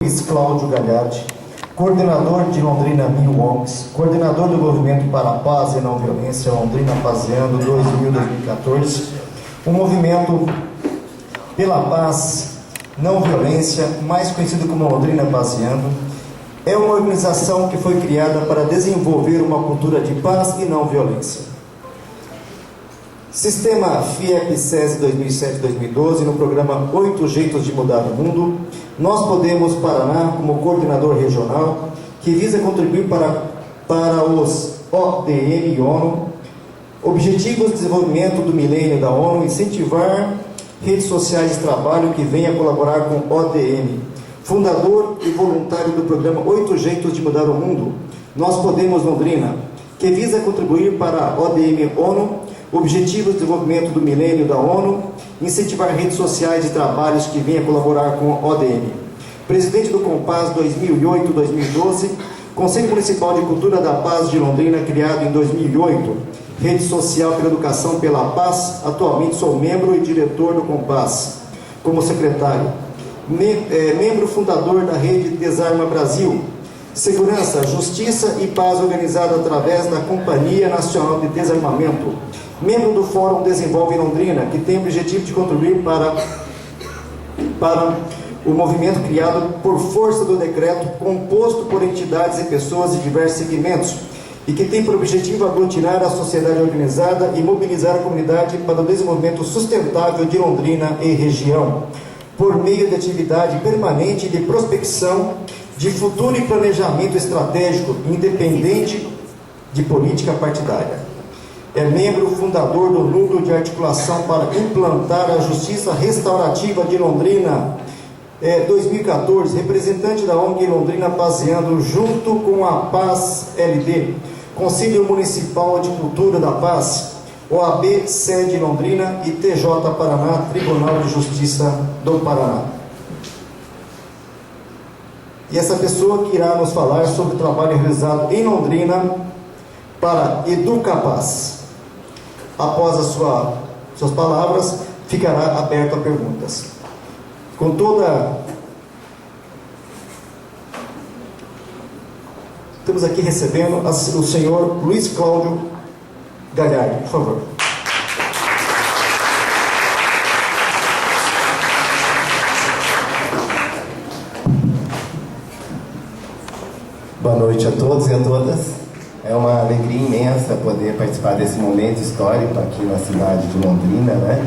Luiz Cláudio Gagliardi, coordenador de Londrina MilWonks, coordenador do Movimento para a Paz e Não Violência Londrina Pazeando 2000-2014, o Movimento pela Paz, Não Violência, mais conhecido como Londrina Pazeando, é uma organização que foi criada para desenvolver uma cultura de paz e não violência. Sistema FIEP-SESI 2007-2012, no programa 8 Jeitos de Mudar o Mundo, Nós Podemos Paraná, como coordenador regional, que visa contribuir para os ODM e ONU, Objetivos de Desenvolvimento do Milênio da ONU, incentivar redes sociais de trabalho que venha colaborar com ODM, fundador e voluntário do programa 8 Jeitos de Mudar o Mundo, Nós Podemos Londrina, que visa contribuir para a ODM ONU, Objetivos de Desenvolvimento do Milênio da ONU, incentivar redes sociais de trabalhos que venham colaborar com a ODM. Presidente do Compaz 2008-2012, Conselho Municipal de Cultura da Paz de Londrina, criado em 2008, Rede Social pela Educação pela Paz, atualmente sou membro e diretor do Compaz, como secretário. Membro fundador da Rede Desarma Brasil. Segurança, Justiça e Paz organizada através da Companhia Nacional de Desarmamento. Membro do Fórum Desenvolve Londrina, que tem o objetivo de contribuir para o movimento criado por força do decreto, composto por entidades e pessoas de diversos segmentos, e que tem por objetivo aglutinar a sociedade organizada e mobilizar a comunidade para o desenvolvimento sustentável de Londrina e região, por meio de atividade permanente de prospecção de futuro e planejamento estratégico, independente de política partidária. É membro fundador do Núcleo de Articulação para implantar a Justiça Restaurativa de Londrina, 2014, representante da ONG Londrina Pazeando, junto com a Paz LD, Conselho Municipal de Cultura da Paz, OAB Sede Londrina e TJ Paraná, Tribunal de Justiça do Paraná. E essa pessoa que irá nos falar sobre o trabalho realizado em Londrina para Educapaz. Após suas palavras, ficará aberto a perguntas. Com toda... Estamos aqui recebendo o senhor Luiz Cláudio Gagliardi, por favor. Boa noite a todos e a todas. É uma alegria imensa poder participar desse momento histórico aqui na cidade de Londrina, né?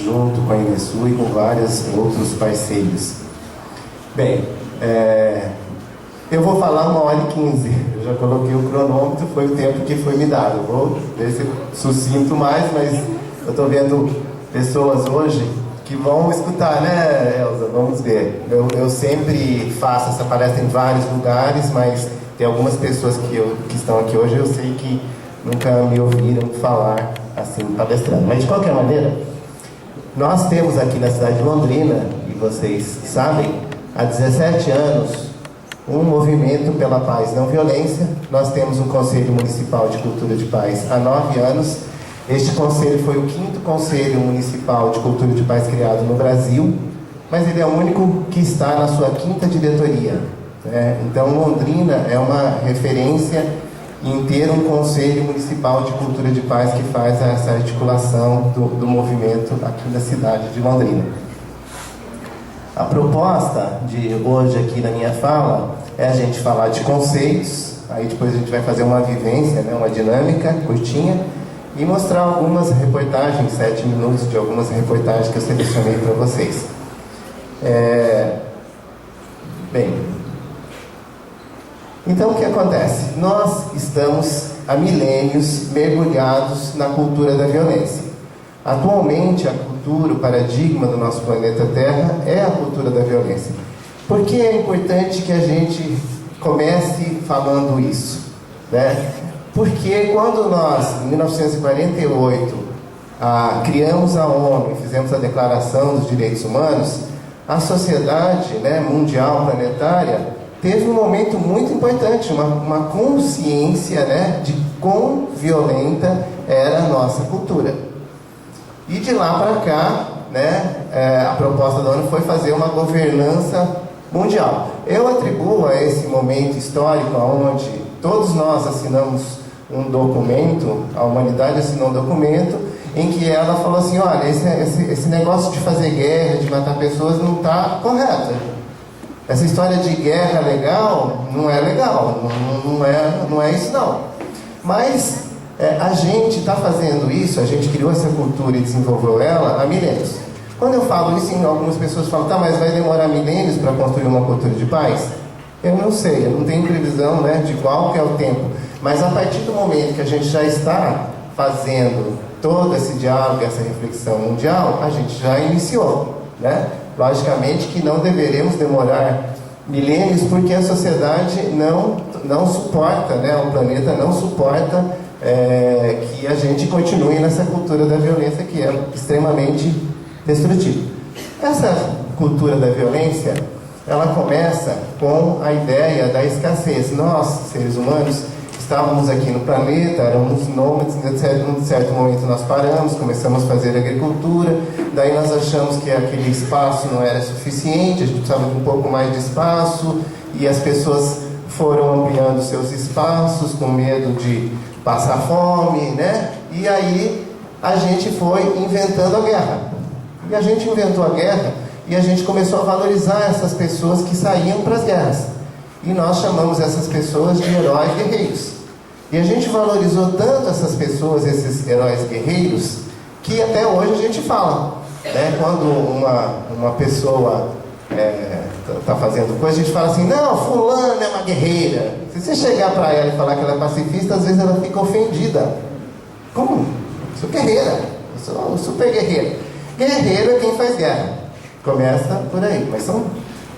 Junto com a Inesul e com vários outros parceiros. Bem, eu vou falar 1h15. Eu já coloquei o cronômetro, foi o tempo que foi me dado. Eu vou ver se sucinto mais, mas eu estou vendo pessoas hoje que vão escutar, né, Elza? Vamos ver. Eu sempre faço essa palestra em vários lugares, mas tem algumas pessoas que estão aqui hoje, eu sei que nunca me ouviram falar assim, palestrando. Mas, de qualquer maneira, nós temos aqui na cidade de Londrina, e vocês sabem, há 17 anos, um movimento pela paz e não violência. Nós temos um Conselho Municipal de Cultura de Paz há 9 anos. Este conselho foi o 5º Conselho Municipal de Cultura de Paz criado no Brasil, mas ele é o único que está na sua 5ª diretoria. Então, Londrina é uma referência em ter um Conselho Municipal de Cultura de Paz que faz essa articulação do movimento aqui na cidade de Londrina. A proposta de hoje aqui na minha fala é a gente falar de conceitos, aí depois a gente vai fazer uma vivência, né, uma dinâmica curtinha, e mostrar algumas reportagens, 7 minutos de algumas reportagens que eu selecionei para vocês. Bem, então o que acontece? Nós estamos há milênios mergulhados na cultura da violência. Atualmente, a cultura, o paradigma do nosso planeta Terra é a cultura da violência. Por que é importante que a gente comece falando isso, né? Porque quando nós, em 1948, criamos a ONU e fizemos a Declaração dos Direitos Humanos, a sociedade, né, mundial, planetária, teve um momento muito importante, uma consciência, né, de quão violenta era a nossa cultura. E de lá para cá, né, a proposta da ONU foi fazer uma governança mundial. Eu atribuo a esse momento histórico onde todos nós assinamos um documento, a humanidade assinou um documento em que ela falou assim, olha, esse negócio de fazer guerra, de matar pessoas não está correto. Essa história de guerra legal, não é legal, não é isso não. Mas a gente está fazendo isso, a gente criou essa cultura e desenvolveu ela há milênios. Quando eu falo isso, algumas pessoas falam, tá, mas vai demorar milênios para construir uma cultura de paz? Eu não sei, eu não tenho previsão, né, de qual que é o tempo. Mas a partir do momento que a gente já está fazendo todo esse diálogo, essa reflexão mundial, a gente já iniciou, né? Logicamente que não deveremos demorar milênios, porque a sociedade não suporta, né? O planeta não suporta que a gente continue nessa cultura da violência que é extremamente destrutiva. Essa cultura da violência, ela começa com a ideia da escassez. Nós, seres humanos, estávamos aqui no planeta, éramos nômades, em certo momento nós paramos, começamos a fazer agricultura, daí nós achamos que aquele espaço não era suficiente, a gente precisava de um pouco mais de espaço, e as pessoas foram ampliando seus espaços com medo de passar fome, né? E aí a gente foi inventando a guerra. E a gente inventou a guerra e a gente começou a valorizar essas pessoas que saíam para as guerras. E nós chamamos essas pessoas de heróis guerreiros. E a gente valorizou tanto essas pessoas, esses heróis guerreiros, que até hoje a gente fala, né? Quando uma pessoa está fazendo coisa, a gente fala assim, não, fulana é uma guerreira. Se você chegar para ela e falar que ela é pacifista, às vezes ela fica ofendida. Como? Eu sou guerreira, eu sou super guerreira. Guerreiro é quem faz guerra. Começa por aí, mas são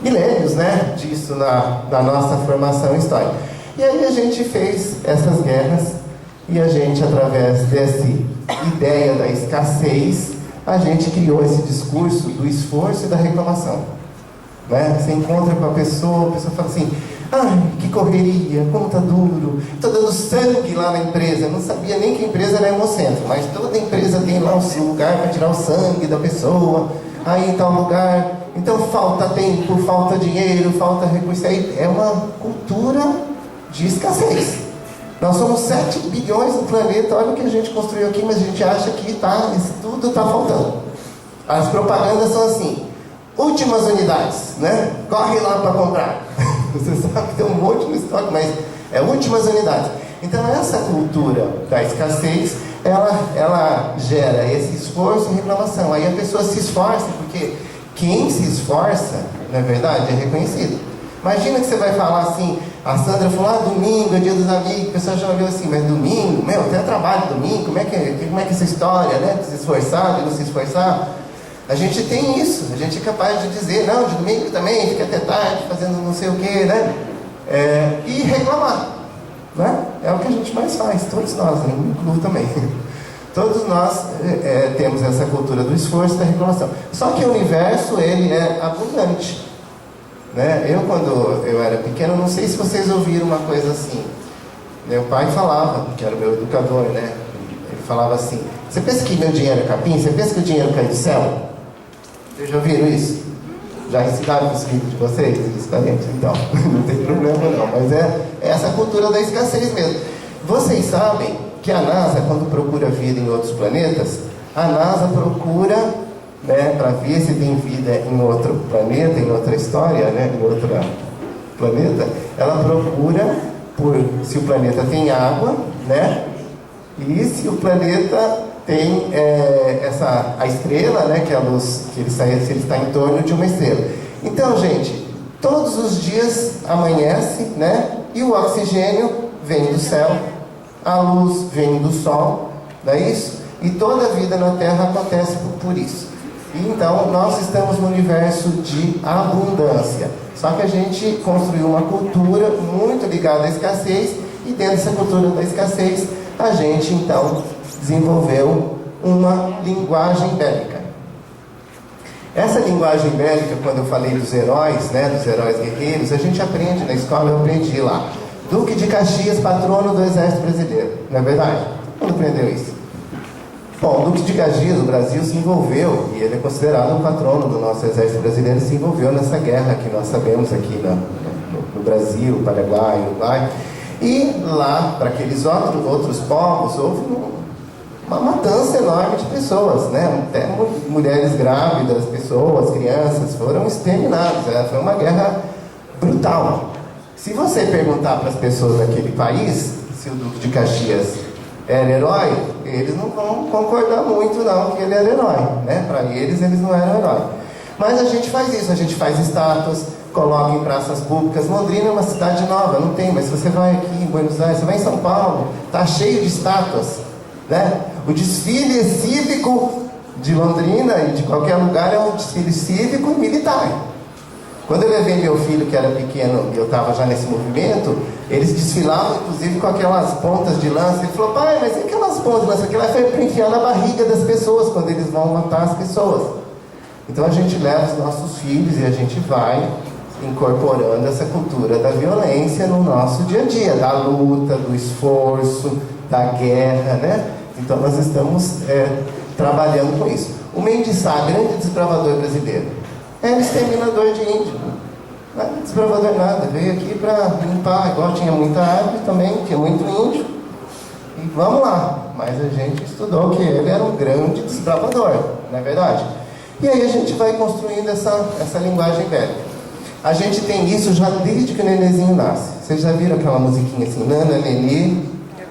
milênios, né, disso na nossa formação histórica. E aí a gente fez essas guerras e a gente, através dessa ideia da escassez, a gente criou esse discurso do esforço e da reclamação, né? Você encontra com a pessoa fala assim, ai, que correria, como tá duro, estou dando sangue lá na empresa. Eu não sabia nem que a empresa era hemocentro, mas toda empresa tem lá um lugar para tirar o sangue da pessoa, aí em tal lugar. Então falta tempo, falta dinheiro, falta recurso. Aí é uma cultura de escassez. Nós somos 7 bilhões no planeta, olha o que a gente construiu aqui, mas a gente acha que tudo está faltando. As propagandas são assim, últimas unidades, né? Corre lá para comprar. Você sabe que tem um monte no estoque, mas é últimas unidades. Então essa cultura da escassez, ela gera esse esforço e reclamação. Aí a pessoa se esforça, porque quem se esforça, na verdade, é reconhecido. Imagina que você vai falar assim, a Sandra falou, domingo é dia dos amigos, o pessoal já olhou assim, mas domingo, até trabalho domingo, como é que é essa história, né? De se esforçar, de não se esforçar. A gente tem isso, a gente é capaz de dizer, não, de domingo também, fica até tarde, fazendo não sei o que, né? E reclamar, né? É o que a gente mais faz, todos nós, né? Me incluo também. Todos nós temos essa cultura do esforço e da reclamação. Só que o universo, ele é abundante, né? Eu, quando eu era pequeno, não sei se vocês ouviram uma coisa assim. Meu pai falava, que era o meu educador, né? Ele falava assim, você pensa que meu dinheiro é capim? Você pensa que o dinheiro cai do céu? Vocês já ouviram isso? Já ensinaram os filhos de vocês? Então, não tem problema não. Mas é essa cultura da escassez mesmo. Vocês sabem que a NASA, quando procura vida em outros planetas, a NASA procura, né, para ver se tem vida em outro planeta, em outra história, né, em outro planeta, ela procura por se o planeta tem água, né, e se o planeta tem a estrela, né, que é a luz, que se ele está em torno de uma estrela. Então, gente, todos os dias amanhece, né, e o oxigênio vem do céu, a luz vem do sol, não é isso? E toda a vida na Terra acontece por isso. E então, nós estamos no universo de abundância. Só que a gente construiu uma cultura muito ligada à escassez, e dentro dessa cultura da escassez, a gente, então, desenvolveu uma linguagem bélica. Essa linguagem bélica, quando eu falei dos heróis, né, dos heróis guerreiros, a gente aprende na escola, eu aprendi lá. Duque de Caxias, patrono do Exército Brasileiro. Não é verdade? Quando aprendeu isso? Bom, o Duque de Caxias, o Brasil se envolveu, e ele é considerado o patrono do nosso exército brasileiro, se envolveu nessa guerra que nós sabemos aqui no Brasil, Paraguai, Uruguai. E lá, para aqueles outros povos, houve uma matança enorme de pessoas, né? Até mulheres grávidas, pessoas, crianças foram exterminadas. Foi uma guerra brutal. Se você perguntar para as pessoas daquele país se o Duque de Caxias era herói, eles não vão concordar muito não que ele era herói, né? Para eles não eram herói. Mas a gente faz isso, a gente faz estátuas, coloca em praças públicas. Londrina é uma cidade nova, não tem, mas se você vai aqui em Buenos Aires, você vai em São Paulo, tá cheio de estátuas, né? O desfile cívico de Londrina e de qualquer lugar é um desfile cívico e militar. Quando eu levei meu filho, que era pequeno, e eu estava já nesse movimento, eles desfilavam, inclusive, com aquelas pontas de lança. Ele falou, pai, mas e aquelas pontas de lança? Aquilo foi para enfiar na barriga das pessoas, quando eles vão matar as pessoas. Então a gente leva os nossos filhos e a gente vai incorporando essa cultura da violência no nosso dia a dia, da luta, do esforço, da guerra, né? Então nós estamos trabalhando com isso. O Mendes Sá, grande desbravador brasileiro, era exterminador de índio. Não é desbravador nada, veio aqui para limpar, igual tinha muita árvore também, tinha muito índio. E vamos lá, mas a gente estudou que ele era um grande desbravador, não é verdade? E aí a gente vai construindo essa linguagem bélica. A gente tem isso já desde que o nenenzinho nasce. Vocês já viram aquela musiquinha assim, Nana, Nenê,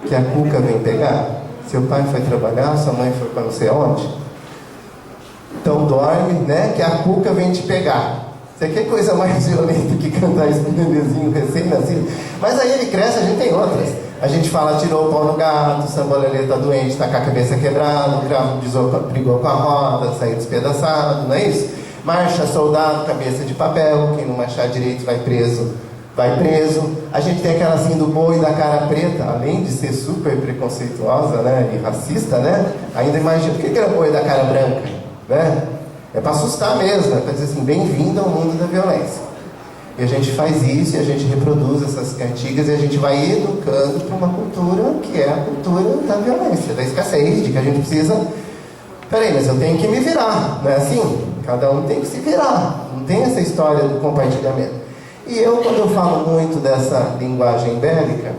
que a cuca vem pegar? Seu pai foi trabalhar, sua mãe foi para não sei onde? Então dorme, né, que a cuca vem te pegar. Você quer coisa mais violenta que cantar isso com o nenenzinho recém-nascido? Mas aí ele cresce, a gente tem outras. A gente fala, tirou o pau no gato, Sambolelê tá doente, tá com a cabeça quebrada, o cravo brigou com a roda, saiu despedaçado, não é isso? Marcha, soldado, cabeça de papel, quem não marchar direito vai preso. A gente tem aquela assim do boi da cara preta, além de ser super preconceituosa, né, e racista, né? Ainda imagina, por que era o boi da cara branca, né? É para assustar mesmo, é para dizer assim, bem-vindo ao mundo da violência. E a gente faz isso, e a gente reproduz essas cantigas, e a gente vai educando para uma cultura que é a cultura da violência, da escassez, de que a gente precisa... Peraí, mas eu tenho que me virar, não é assim? Cada um tem que se virar, não tem essa história do compartilhamento. E eu, quando eu falo muito dessa linguagem bélica,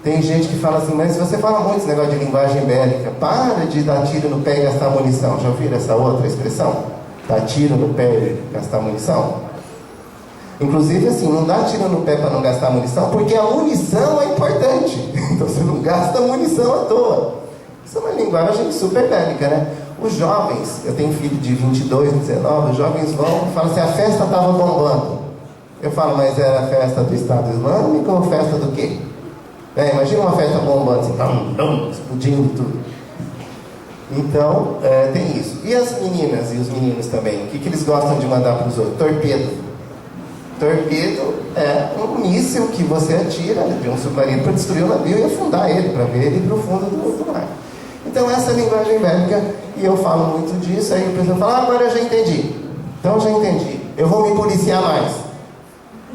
tem gente que fala assim, mas se você fala muito esse negócio de linguagem bélica, para de dar tiro no pé e gastar munição. Já ouviram essa outra expressão? Dar tiro no pé e gastar munição? Inclusive assim, não dá tiro no pé para não gastar munição, porque a munição é importante. Então você não gasta munição à toa. Isso é uma linguagem super bélica, né? Os jovens, eu tenho filho de 22, 19, os jovens vão e falam assim, a festa estava bombando. Eu falo, mas era a festa do Estado Islâmico ou festa do quê? Imagina uma festa bombando, assim, explodindo tudo. Então, tem isso. E as meninas e os meninos também? O que eles gostam de mandar para os outros? Torpedo. Torpedo é um míssil que você atira de um submarino para destruir o navio e afundar ele, para ver ele para o fundo do mar. Então, essa é a linguagem bélica, e eu falo muito disso, aí o pessoal fala, agora eu já entendi. Então, eu já entendi. Eu vou me policiar mais.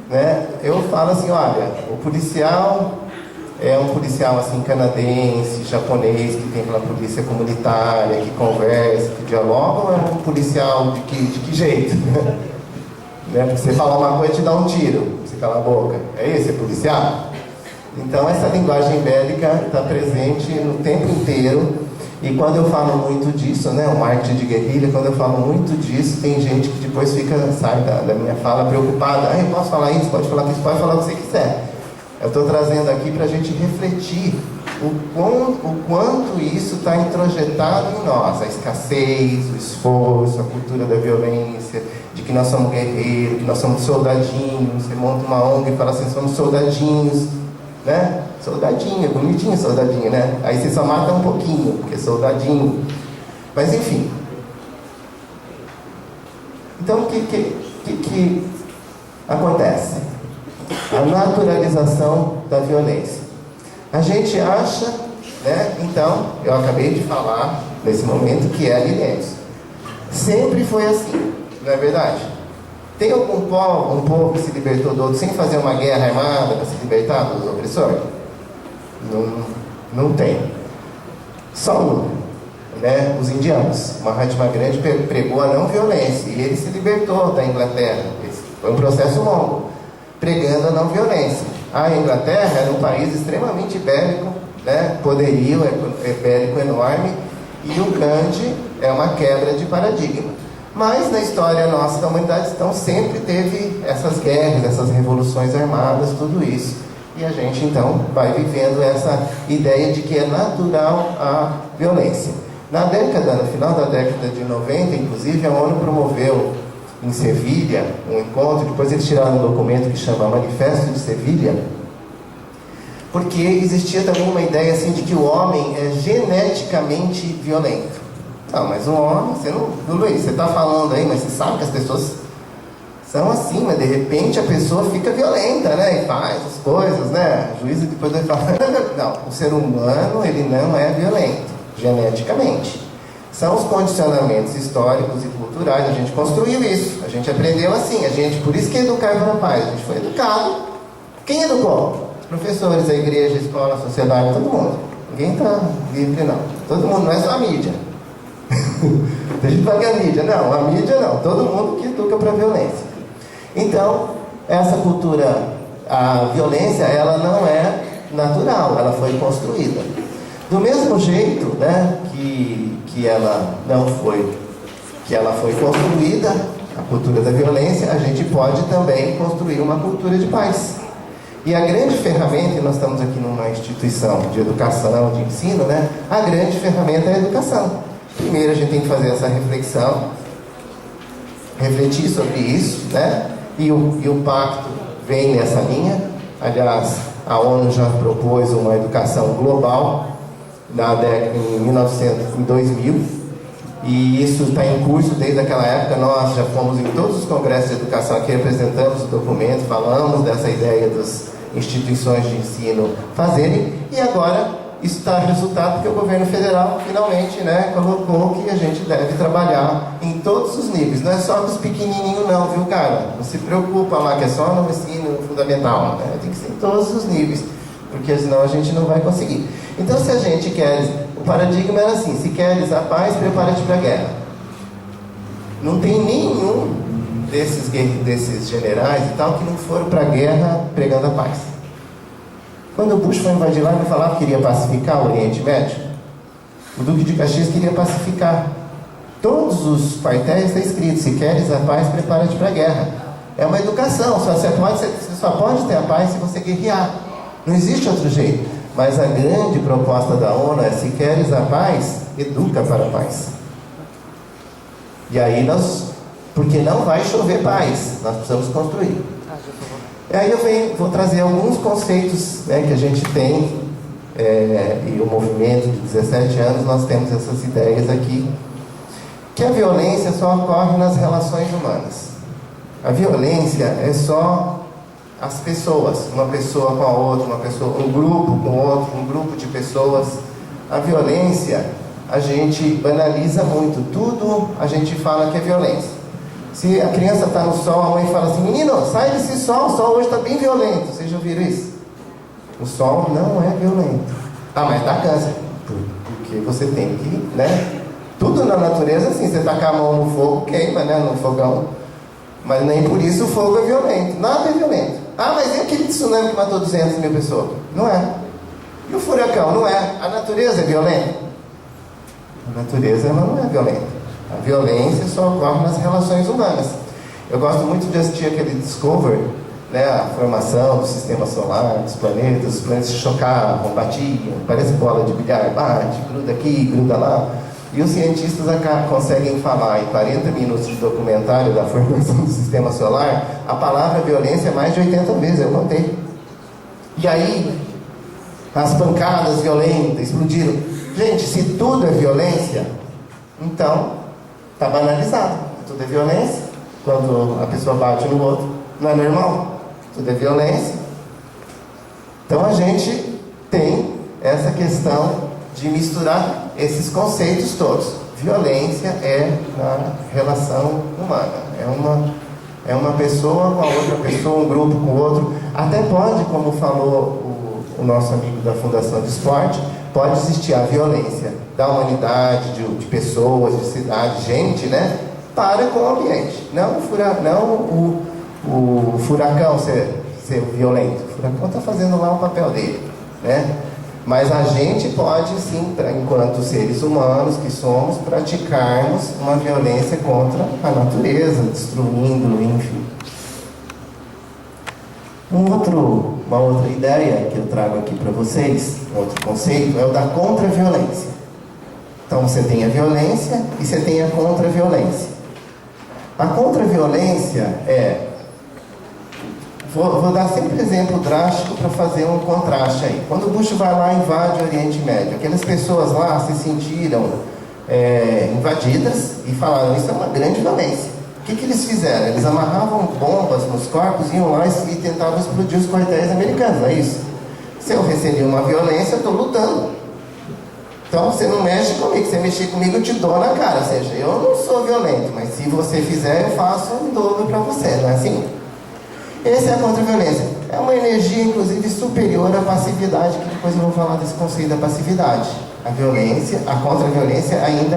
Né? Eu falo assim, olha, o policial é um policial assim canadense, japonês, que tem aquela polícia comunitária, que conversa, que dialoga, ou é um policial de que jeito? Né? Porque você falar uma coisa te dá um tiro, você cala a boca. É esse policial? Então essa linguagem bélica está presente no tempo inteiro. E quando eu falo muito disso, né, o marketing de guerrilha, quando eu falo muito disso, tem gente que depois sai da minha fala preocupada. Eu posso falar isso, pode falar isso, pode falar o que você quiser. Eu estou trazendo aqui para a gente refletir o quanto isso está introjetado em nós. A escassez, o esforço, a cultura da violência, de que nós somos guerreiros, que nós somos soldadinhos. Você monta uma ONG e fala assim, somos soldadinhos, né? Soldadinho, bonitinho soldadinho, né? Aí você só mata um pouquinho, porque é soldadinho. Mas enfim. Então o que acontece? A naturalização da violência. A gente acha, né? Então, eu acabei de falar nesse momento que é milênios. Sempre foi assim, não é verdade? Tem algum povo que se libertou do outro sem fazer uma guerra armada para se libertar dos opressores? Não tem. Só um. né, os indianos. Mahatma Gandhi pregou a não violência e ele se libertou da Inglaterra. Foi um processo longo, pregando a não violência. A Inglaterra era um país extremamente bélico, né, poderio bélico enorme, e o Gandhi é uma quebra de paradigma. Mas na história nossa da humanidade, então, sempre teve essas guerras, essas revoluções armadas, tudo isso. E a gente, então, vai vivendo essa ideia de que é natural a violência. No final da década de 90, inclusive, a ONU promoveu em Sevilha um encontro, depois eles tiraram um documento que chama Manifesto de Sevilha, porque existia também uma ideia assim de que o homem é geneticamente violento. Não, mas um homem, Luiz, você está falando aí, mas você sabe que as pessoas são assim, mas de repente a pessoa fica violenta, né? E faz as coisas, né? O juiz depois vai falar, não, o ser humano, ele não é violento, geneticamente. São os condicionamentos históricos e culturais, a gente construiu isso, a gente aprendeu assim, por isso que educar para a paz, a gente foi educado. Quem educou? Professores, a igreja, a escola, a sociedade, todo mundo. Ninguém está livre, não. Todo mundo, não é só a mídia. A gente fala que a mídia, não, a mídia não, todo mundo que educa para a violência. Então, essa cultura, a violência, ela não é natural, ela foi construída. Do mesmo jeito, né, que ela foi construída, a cultura da violência, a gente pode também construir uma cultura de paz. E a grande ferramenta, e nós estamos aqui numa instituição de educação, de ensino, né, a grande ferramenta é a educação. Primeiro a gente tem que fazer essa reflexão, refletir sobre isso, né? E o pacto vem nessa linha. Aliás, a ONU já propôs uma educação global em 2000, e isso está em curso desde aquela época. Nós já fomos em todos os congressos de educação aqui, representamos o documento, falamos dessa ideia das instituições de ensino fazerem, e agora isso está resultado porque o governo federal finalmente, né, colocou que a gente deve trabalhar em todos os níveis. Não é só dos pequenininhos não, viu, cara? Não se preocupa lá que é só no ensino fundamental, né? Tem que ser em todos os níveis, porque senão a gente não vai conseguir. Então, se a gente quer... O paradigma era assim: se queres a paz, prepara-te para a guerra. Não tem nenhum desses generais e tal que não foram para a guerra pregando a paz. Quando o Bush foi invadir lá, ele falava que queria pacificar o Oriente Médio. O Duque de Caxias queria pacificar. Todos os quartéis está escrito: se queres a paz, prepara-te para a guerra. É uma educação, você só pode ter a paz se você guerrear. Não existe outro jeito. Mas a grande proposta da ONU é: se queres a paz, educa para a paz. E aí porque não vai chover paz, nós precisamos construir. E aí vou trazer alguns conceitos, né, que a gente tem, e o movimento de 17 anos, nós temos essas ideias aqui, que a violência só ocorre nas relações humanas. A violência é só as pessoas, uma pessoa com a outra, um grupo com outro, um grupo de pessoas. A violência, a gente banaliza muito, tudo a gente fala que é violência. Se a criança está no sol, a mãe fala assim: menino, sai desse sol, o sol hoje está bem violento. Vocês já ouviram isso? O sol não é violento. Ah, mas dá câncer. Porque você tem que, né? Tudo na natureza, assim, você tacar a mão no fogo, queima, né? No fogão. Mas nem por isso o fogo é violento. Nada é violento. Ah, mas e aquele tsunami que matou 200 mil pessoas? Não é. E o furacão? Não é. A natureza é violenta? A natureza ela não é violenta. A violência só ocorre nas relações humanas. Eu gosto muito de assistir aquele Discovery, né, a formação do sistema solar, dos planetas. Os planetas se chocavam, batiam, parece bola de bilhar, bate, gruda aqui, gruda lá. E os cientistas conseguem falar em 40 minutos de documentário da formação do sistema solar a palavra violência mais de 80 vezes, eu contei. E aí, as pancadas violentas explodiram. Gente, se tudo é violência, então está banalizado. Tudo é violência. Quando a pessoa bate no outro, não é normal. Tudo é violência. Então a gente tem essa questão de misturar esses conceitos todos. Violência é na relação humana. É uma pessoa com a outra pessoa, um grupo com o outro. Até pode, como falou o nosso amigo da Fundação de Esporte, pode existir a violência da humanidade, de pessoas, de cidade, gente, né? Para com o ambiente. Não o furacão ser violento. O furacão está fazendo lá o papel dele, né? Mas a gente pode sim, enquanto seres humanos que somos, praticarmos uma violência contra a natureza, destruindo, enfim. Uma outra ideia que eu trago aqui para vocês, um outro conceito, é o da contra-violência. Então você tem a violência e você tem a contra-violência. A contra-violência é... Vou dar sempre exemplo drástico para fazer um contraste aí. Quando o Bush vai lá e invade o Oriente Médio, aquelas pessoas lá se sentiram invadidas e falaram, isso é uma grande violência. O que eles fizeram? Eles amarravam bombas nos corpos, iam lá e tentavam explodir os quartéis americanos, é isso? Se eu recebi uma violência, eu estou lutando. Então você não mexe comigo, se você mexer comigo eu te dou na cara. Ou seja, eu não sou violento, mas se você fizer, eu faço um dobro para você, não é assim? Essa é a contra-violência. É uma energia, inclusive, superior à passividade, que depois eu vou falar desse conceito da passividade. A violência, a contra-violência ainda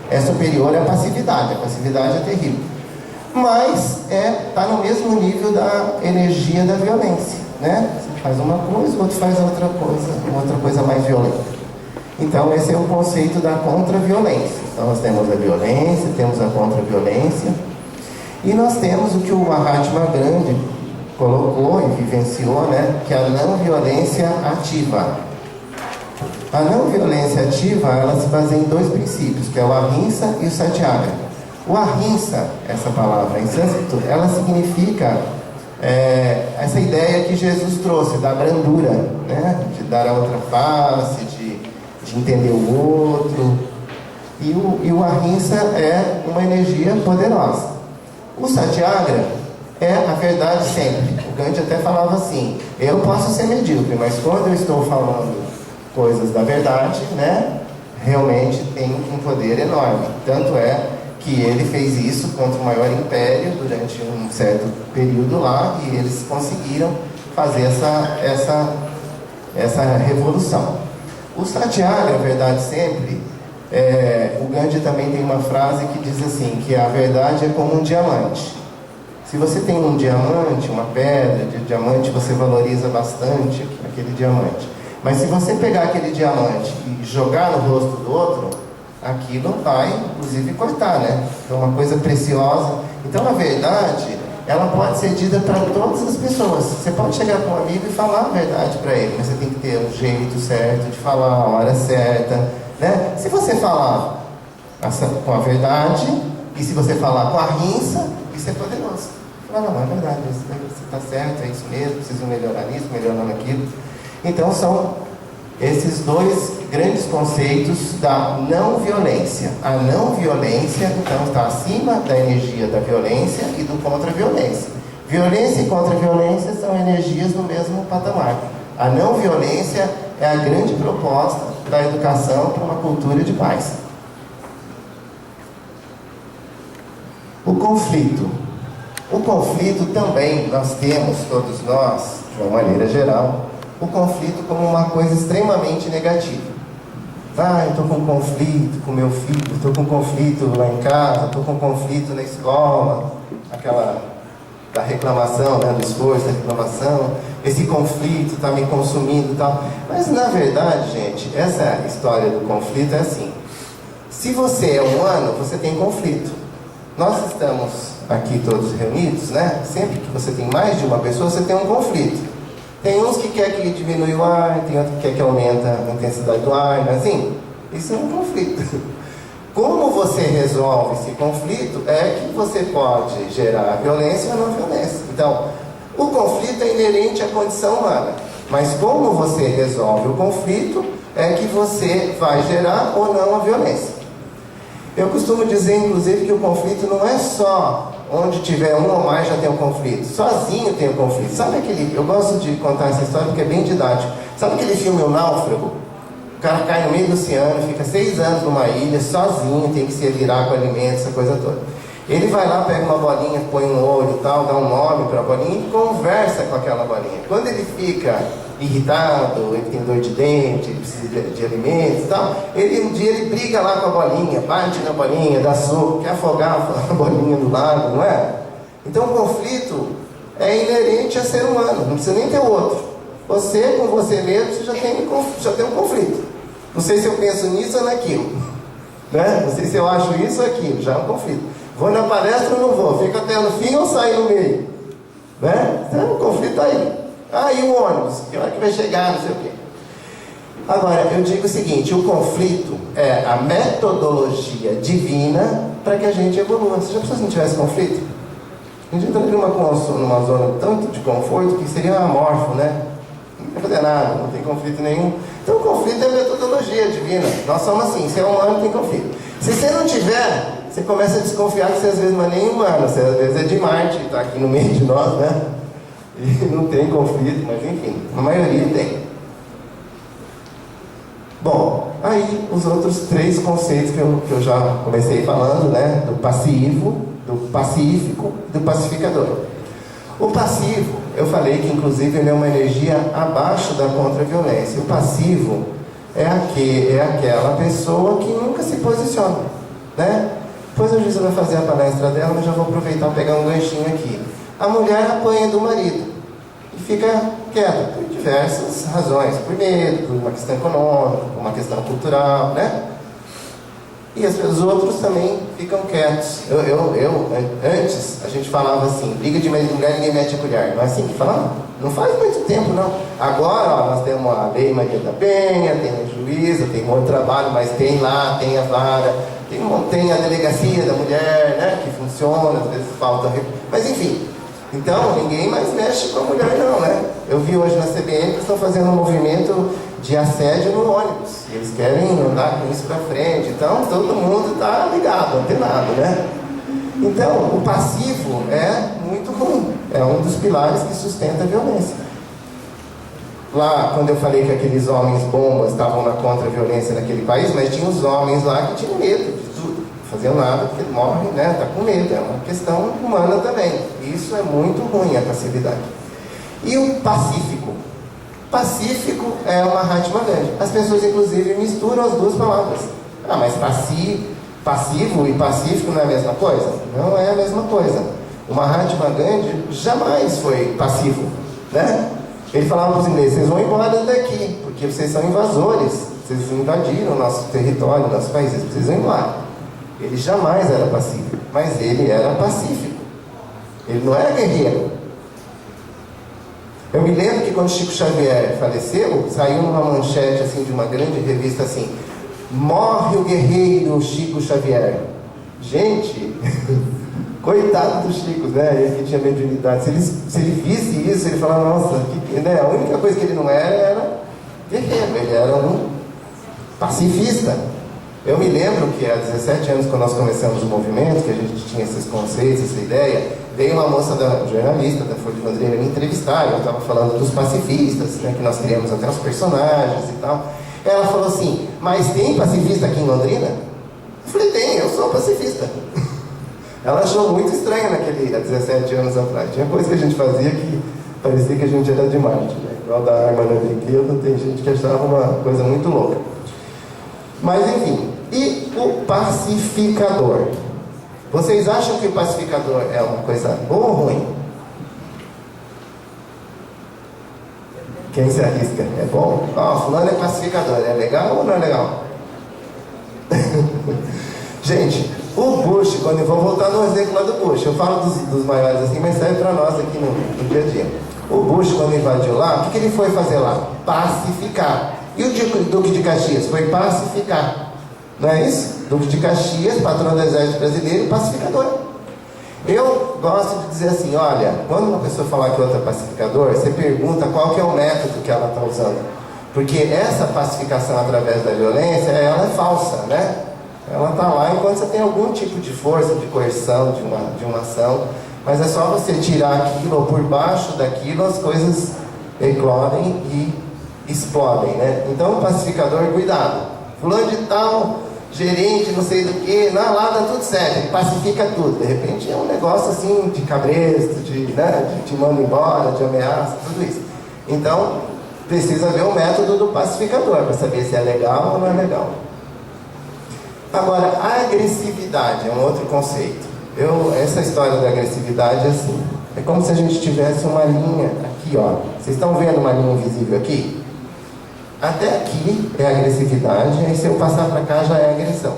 é superior à passividade. A passividade é terrível. Mas está no mesmo nível da energia da violência, né? Você faz uma coisa, o outro faz outra coisa mais violenta. Então esse é o conceito da contra-violência. Então nós temos a violência, temos a contra-violência, e nós temos o que o Mahatma Gandhi colocou e vivenciou, né? Que é a não violência ativa. A não violência ativa, ela se baseia em dois princípios, que é o ahimsa e o satyagraha. O ahimsa, essa palavra em sânscrito, ela significa essa ideia que Jesus trouxe, da brandura, né? De dar a outra face, de entender o outro. E o ahimsa é uma energia poderosa. O satyagraha é a verdade sempre. O Gandhi até falava assim, eu posso ser medíocre, mas quando eu estou falando coisas da verdade, né, realmente tem um poder enorme. Tanto é que ele fez isso contra o maior império durante um certo período lá, e eles conseguiram fazer essa revolução. O satyagraha, a verdade sempre, o Gandhi também tem uma frase que diz assim, que a verdade é como um diamante. Se você tem um diamante, uma pedra de diamante, você valoriza bastante aquele diamante. Mas se você pegar aquele diamante e jogar no rosto do outro, aquilo vai, inclusive, cortar, né? É uma coisa preciosa. Então, a verdade, ela pode ser dita para todas as pessoas. Você pode chegar com um amigo e falar a verdade para ele, mas você tem que ter um jeito certo de falar, a hora certa, né? Se você falar com a verdade, e se você falar com a rinça, isso é poderoso. Não, é verdade, você está certo, é isso mesmo, preciso melhorar nisso, melhorar naquilo. Então são esses dois grandes conceitos da não violência. A não violência, então, está acima da energia da violência e do contra-violência. Violência e contra-violência são energias no mesmo patamar. A não violência é a grande proposta da educação para uma cultura de paz. O conflito. O conflito também, nós temos, todos nós, de uma maneira geral, o conflito como uma coisa extremamente negativa. Eu estou com conflito com meu filho, estou com conflito lá em casa, estou com conflito na escola, aquela da reclamação, né, do esforço, da reclamação, esse conflito está me consumindo e tal. Mas na verdade, gente, essa história do conflito é assim, se você é humano, você tem conflito. Nós estamos aqui todos reunidos, né? Sempre que você tem mais de uma pessoa, você tem um conflito. Tem uns que quer que diminui o ar, tem outros que quer que aumente a intensidade do ar, assim, isso é um conflito. Como você resolve esse conflito é que você pode gerar violência ou não violência. Então, o conflito é inerente à condição humana, mas como você resolve o conflito é que você vai gerar ou não a violência. Eu costumo dizer, inclusive, que o conflito não é só onde tiver um ou mais já tem um conflito. Sozinho tem um conflito. Sabe aquele... Eu gosto de contar essa história porque é bem didático. Sabe aquele filme O Náufrago? O cara cai no meio do oceano, fica 6 anos numa ilha, sozinho, tem que se virar com alimentos, essa coisa toda. Ele vai lá, pega uma bolinha, põe um olho e tal, dá um nome para a bolinha e conversa com aquela bolinha. quando ele fica irritado, ele tem dor de dente, ele precisa de alimentos e tal, um dia ele briga lá com a bolinha, bate na bolinha, dá soco, quer afogar a bolinha no lago, não é? Então o conflito é inerente a ser humano, não precisa nem ter outro. Você com você mesmo, você já tem um conflito. Não sei se eu penso nisso ou naquilo, né? Não sei se eu acho isso ou aquilo, já é um conflito. Vou na palestra ou não vou? Fico até no fim ou saio no meio? Né? Então o conflito tá aí. E o ônibus? Que hora que vai chegar, não sei o quê. Agora, eu digo o seguinte, o conflito é a metodologia divina para que a gente evolua. Você já pensou se não tivesse conflito? A gente entra numa zona tanto de conforto que seria amorfo, né? Não vai fazer nada, não tem conflito nenhum. Então o conflito é a metodologia divina. Nós somos assim, se é humano tem conflito. Se você não tiver, você começa a desconfiar que você às vezes não é nem humano, você às vezes é de Marte, está aqui no meio de nós, né? E não tem conflito, mas enfim, a maioria tem. Bom, aí os outros 3 conceitos que eu já comecei falando, né? Do passivo, do pacífico e do pacificador. O passivo, eu falei que inclusive ele é uma energia abaixo da contra-violência. O passivo é aquela pessoa que nunca se posiciona, né? Depois a Juíza vai fazer a palestra dela, mas já vou aproveitar e pegar um ganchinho aqui. A mulher apanha do marido e fica quieta por diversas razões, por medo, por uma questão econômica, por uma questão cultural, né? E os outros também ficam quietos. Antes a gente falava assim, briga de marido e mulher, ninguém mete a colher. Não é assim que falava? Não faz muito tempo, não. Agora, nós temos a Lei Maria da Penha, tem a Juíza, tem um outro trabalho, mas tem lá, tem a vara, tem a delegacia da mulher, né? Que funciona, às vezes falta... Mas enfim, então ninguém mais mexe com a mulher não, né? Eu vi hoje na CBN que estão fazendo um movimento de assédio no ônibus. Eles querem andar com isso para frente. Então todo mundo está ligado, antenado, né? Então o passivo é muito ruim. É um dos pilares que sustenta a violência. Lá, quando eu falei que aqueles homens bombas estavam na contra-violência naquele país, mas tinha os homens lá que tinham medo de tudo. Não faziam nada porque morrem, né? Está com medo. É uma questão humana também. Isso é muito ruim, a passividade. E o pacífico? Pacífico é uma Mahatma Gandhi. As pessoas, inclusive, misturam as duas palavras. Mas passivo e pacífico não é a mesma coisa? Não é a mesma coisa. O Mahatma Gandhi jamais foi passivo, né? Ele falava para os ingleses, vocês vão embora daqui, porque vocês são invasores, vocês invadiram o nosso território, nosso país, vocês precisam ir embora. Ele jamais era passivo, mas ele era pacífico. Ele não era guerreiro. Eu me lembro que quando Chico Xavier faleceu, saiu numa manchete assim, de uma grande revista assim, morre o guerreiro Chico Xavier. Gente, coitado do Chico, né? Ele que tinha mediunidade. Se ele visse isso, ele falava, nossa, né? A única coisa que ele não era guerreiro, ele era um pacifista. Eu me lembro que há 17 anos, quando nós começamos o movimento, que a gente tinha esses conceitos, essa ideia, veio uma moça jornalista da Folha de Londrina me entrevistar, eu estava falando dos pacifistas, né, que nós criamos até os personagens e tal. Ela falou assim, mas tem pacifista aqui em Londrina? Eu falei, tem, eu sou pacifista. Ela achou muito estranho há 17 anos atrás. Tinha coisa que a gente fazia que parecia que a gente era de Marte, né? Igual da arma na brinquedo, tem gente que achava uma coisa muito louca. Mas enfim, e o pacificador? Vocês acham que o pacificador é uma coisa boa ou ruim? Quem se arrisca? É bom? Fulano é pacificador, é legal ou não é legal? Gente, o Bush, quando eu vou voltar no exemplo lá do Bush, eu falo dos maiores assim, mas serve para nós aqui no dia a dia. O Bush, quando invadiu lá, o que ele foi fazer lá? Pacificar. E o Duque de Caxias? Foi pacificar. Não é isso? Duque de Caxias, patrão do exército brasileiro, pacificador. Eu gosto de dizer assim, olha, quando uma pessoa falar que outra é pacificador, você pergunta qual que é o método que ela está usando. Porque essa pacificação através da violência, ela é falsa, né? Ela está lá enquanto você tem algum tipo de força, de coerção, de uma ação. Mas é só você tirar aquilo, ou por baixo daquilo, as coisas eclodem e explodem, né? Então, pacificador, cuidado. Fulano de tal, gerente, não sei do que, lá dá tudo certo, ele pacifica tudo. De repente é um negócio assim, de cabresto, né? De te manda embora, de ameaça, tudo isso. Então, precisa ver o método do pacificador para saber se é legal ou não é legal. Agora, a agressividade é um outro conceito. Essa história da agressividade é assim. É como se a gente tivesse uma linha aqui, ó. Vocês estão vendo uma linha invisível aqui? Até aqui é agressividade, aí se eu passar para cá já é agressão.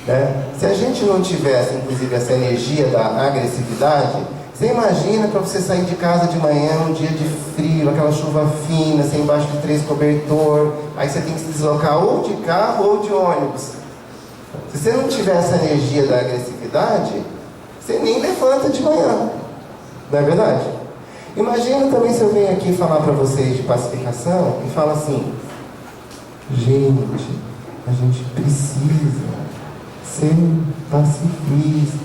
Né? Se a gente não tivesse, inclusive, essa energia da agressividade, você imagina para você sair de casa de manhã, um dia de frio, aquela chuva fina, você embaixo de 3 cobertor, aí você tem que se deslocar ou de carro ou de ônibus. Se você não tiver essa energia da agressividade, você nem levanta de manhã. Não é verdade? Imagina também se eu venho aqui falar para vocês de pacificação e falo assim: gente, a gente precisa ser pacifista.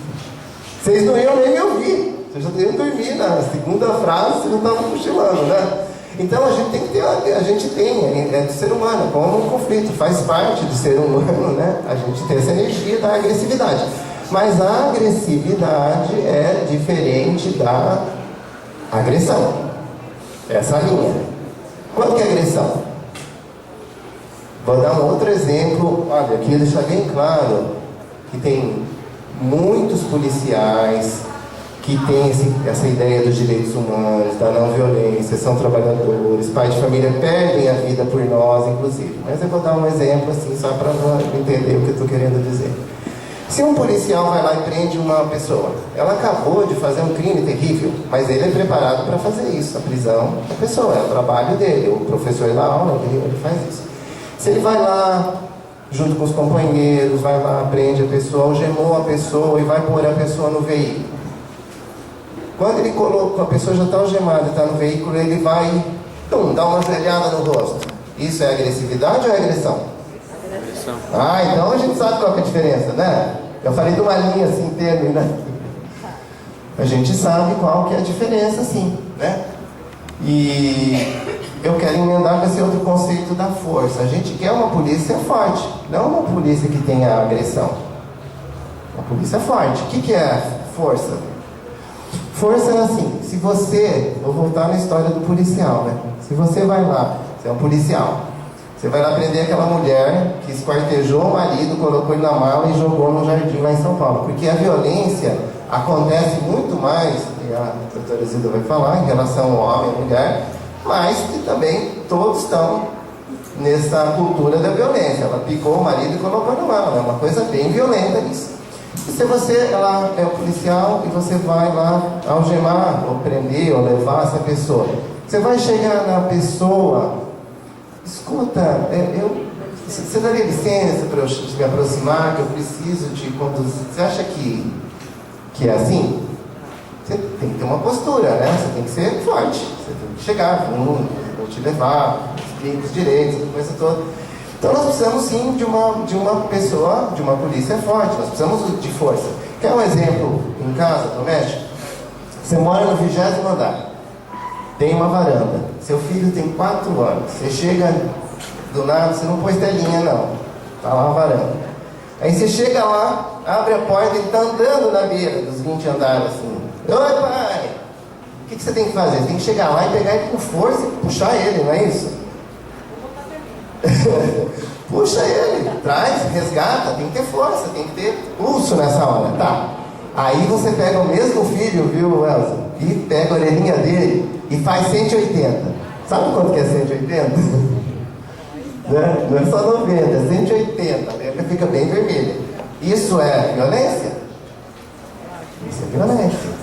Vocês não iam nem me ouvir. Vocês já iam dormir na segunda frase, vocês não estavam cochilando, né? Então a gente tem que ter, é do ser humano, como um conflito, faz parte do ser humano, né? A gente tem essa energia da agressividade. Mas a agressividade é diferente da agressão. Essa linha. Quanto que é agressão? Vou dar um outro exemplo. Olha, aqui deixar bem claro que tem muitos policiais que têm essa ideia dos direitos humanos, da não violência, são trabalhadores, pais de família perdem a vida por nós, inclusive. Mas eu vou dar um exemplo assim, só para entender o que eu estou querendo dizer. Se um policial vai lá e prende uma pessoa, ela acabou de fazer um crime terrível, mas ele é preparado para fazer isso, a prisão da pessoa, é o trabalho dele, o professor da aula, ele faz isso. Se ele vai lá, junto com os companheiros, vai lá, prende a pessoa, algemou a pessoa e vai pôr a pessoa no veículo. Quando ele colocou, a pessoa já está algemada, está no veículo, ele vai, dá uma joelhada no rosto. Isso é agressividade ou é agressão? Agressão. Ah, então a gente sabe qual que é a diferença, né? Eu falei de uma linha assim, termo, né? A gente sabe qual que é a diferença, sim, né? E eu quero emendar com esse outro conceito da força. A gente quer uma polícia forte, não uma polícia que tenha agressão. Uma polícia forte. O que é força? Força é assim, se você, vou voltar na história do policial, né? Se você vai lá, você é um policial, você vai lá prender aquela mulher que esquartejou o marido, colocou ele na mala e jogou no jardim lá em São Paulo. Porque a violência acontece muito mais, e a doutora Zilda vai falar, em relação ao homem e mulher, mas que também todos estão nessa cultura da violência. Ela picou o marido e colocou na mala, é uma coisa bem violenta isso. E se você ela é o policial e você vai lá algemar, ou prender, ou levar essa pessoa, você vai chegar na pessoa, escuta, você daria licença para eu me aproximar, que eu preciso te conduzir? Você acha que é assim? Você tem que ter uma postura, né? Você tem que ser forte, você tem que chegar, vou te levar, os direitos, a coisa toda. Então nós precisamos sim de uma pessoa, de uma polícia forte, nós precisamos de força. Quer um exemplo em casa, doméstico? Você mora no 20º andar, tem uma varanda, seu filho tem 4 anos, você chega do nada, você não pôs telinha não, tá lá a varanda. Aí você chega lá, abre a porta e ele está andando na beira dos 20 andares assim. Oi pai! O que você tem que fazer? Você tem que chegar lá e pegar ele com força e puxar ele, não é isso? Puxa ele, traz, resgata, tem que ter força, tem que ter pulso nessa hora, tá? Aí você pega o mesmo filho, viu, Elza? E pega a orelhinha dele e faz 180. Sabe quanto que é 180? Né? Não é só 90, é 180. A letra fica bem vermelha. Isso é violência? Isso é violência.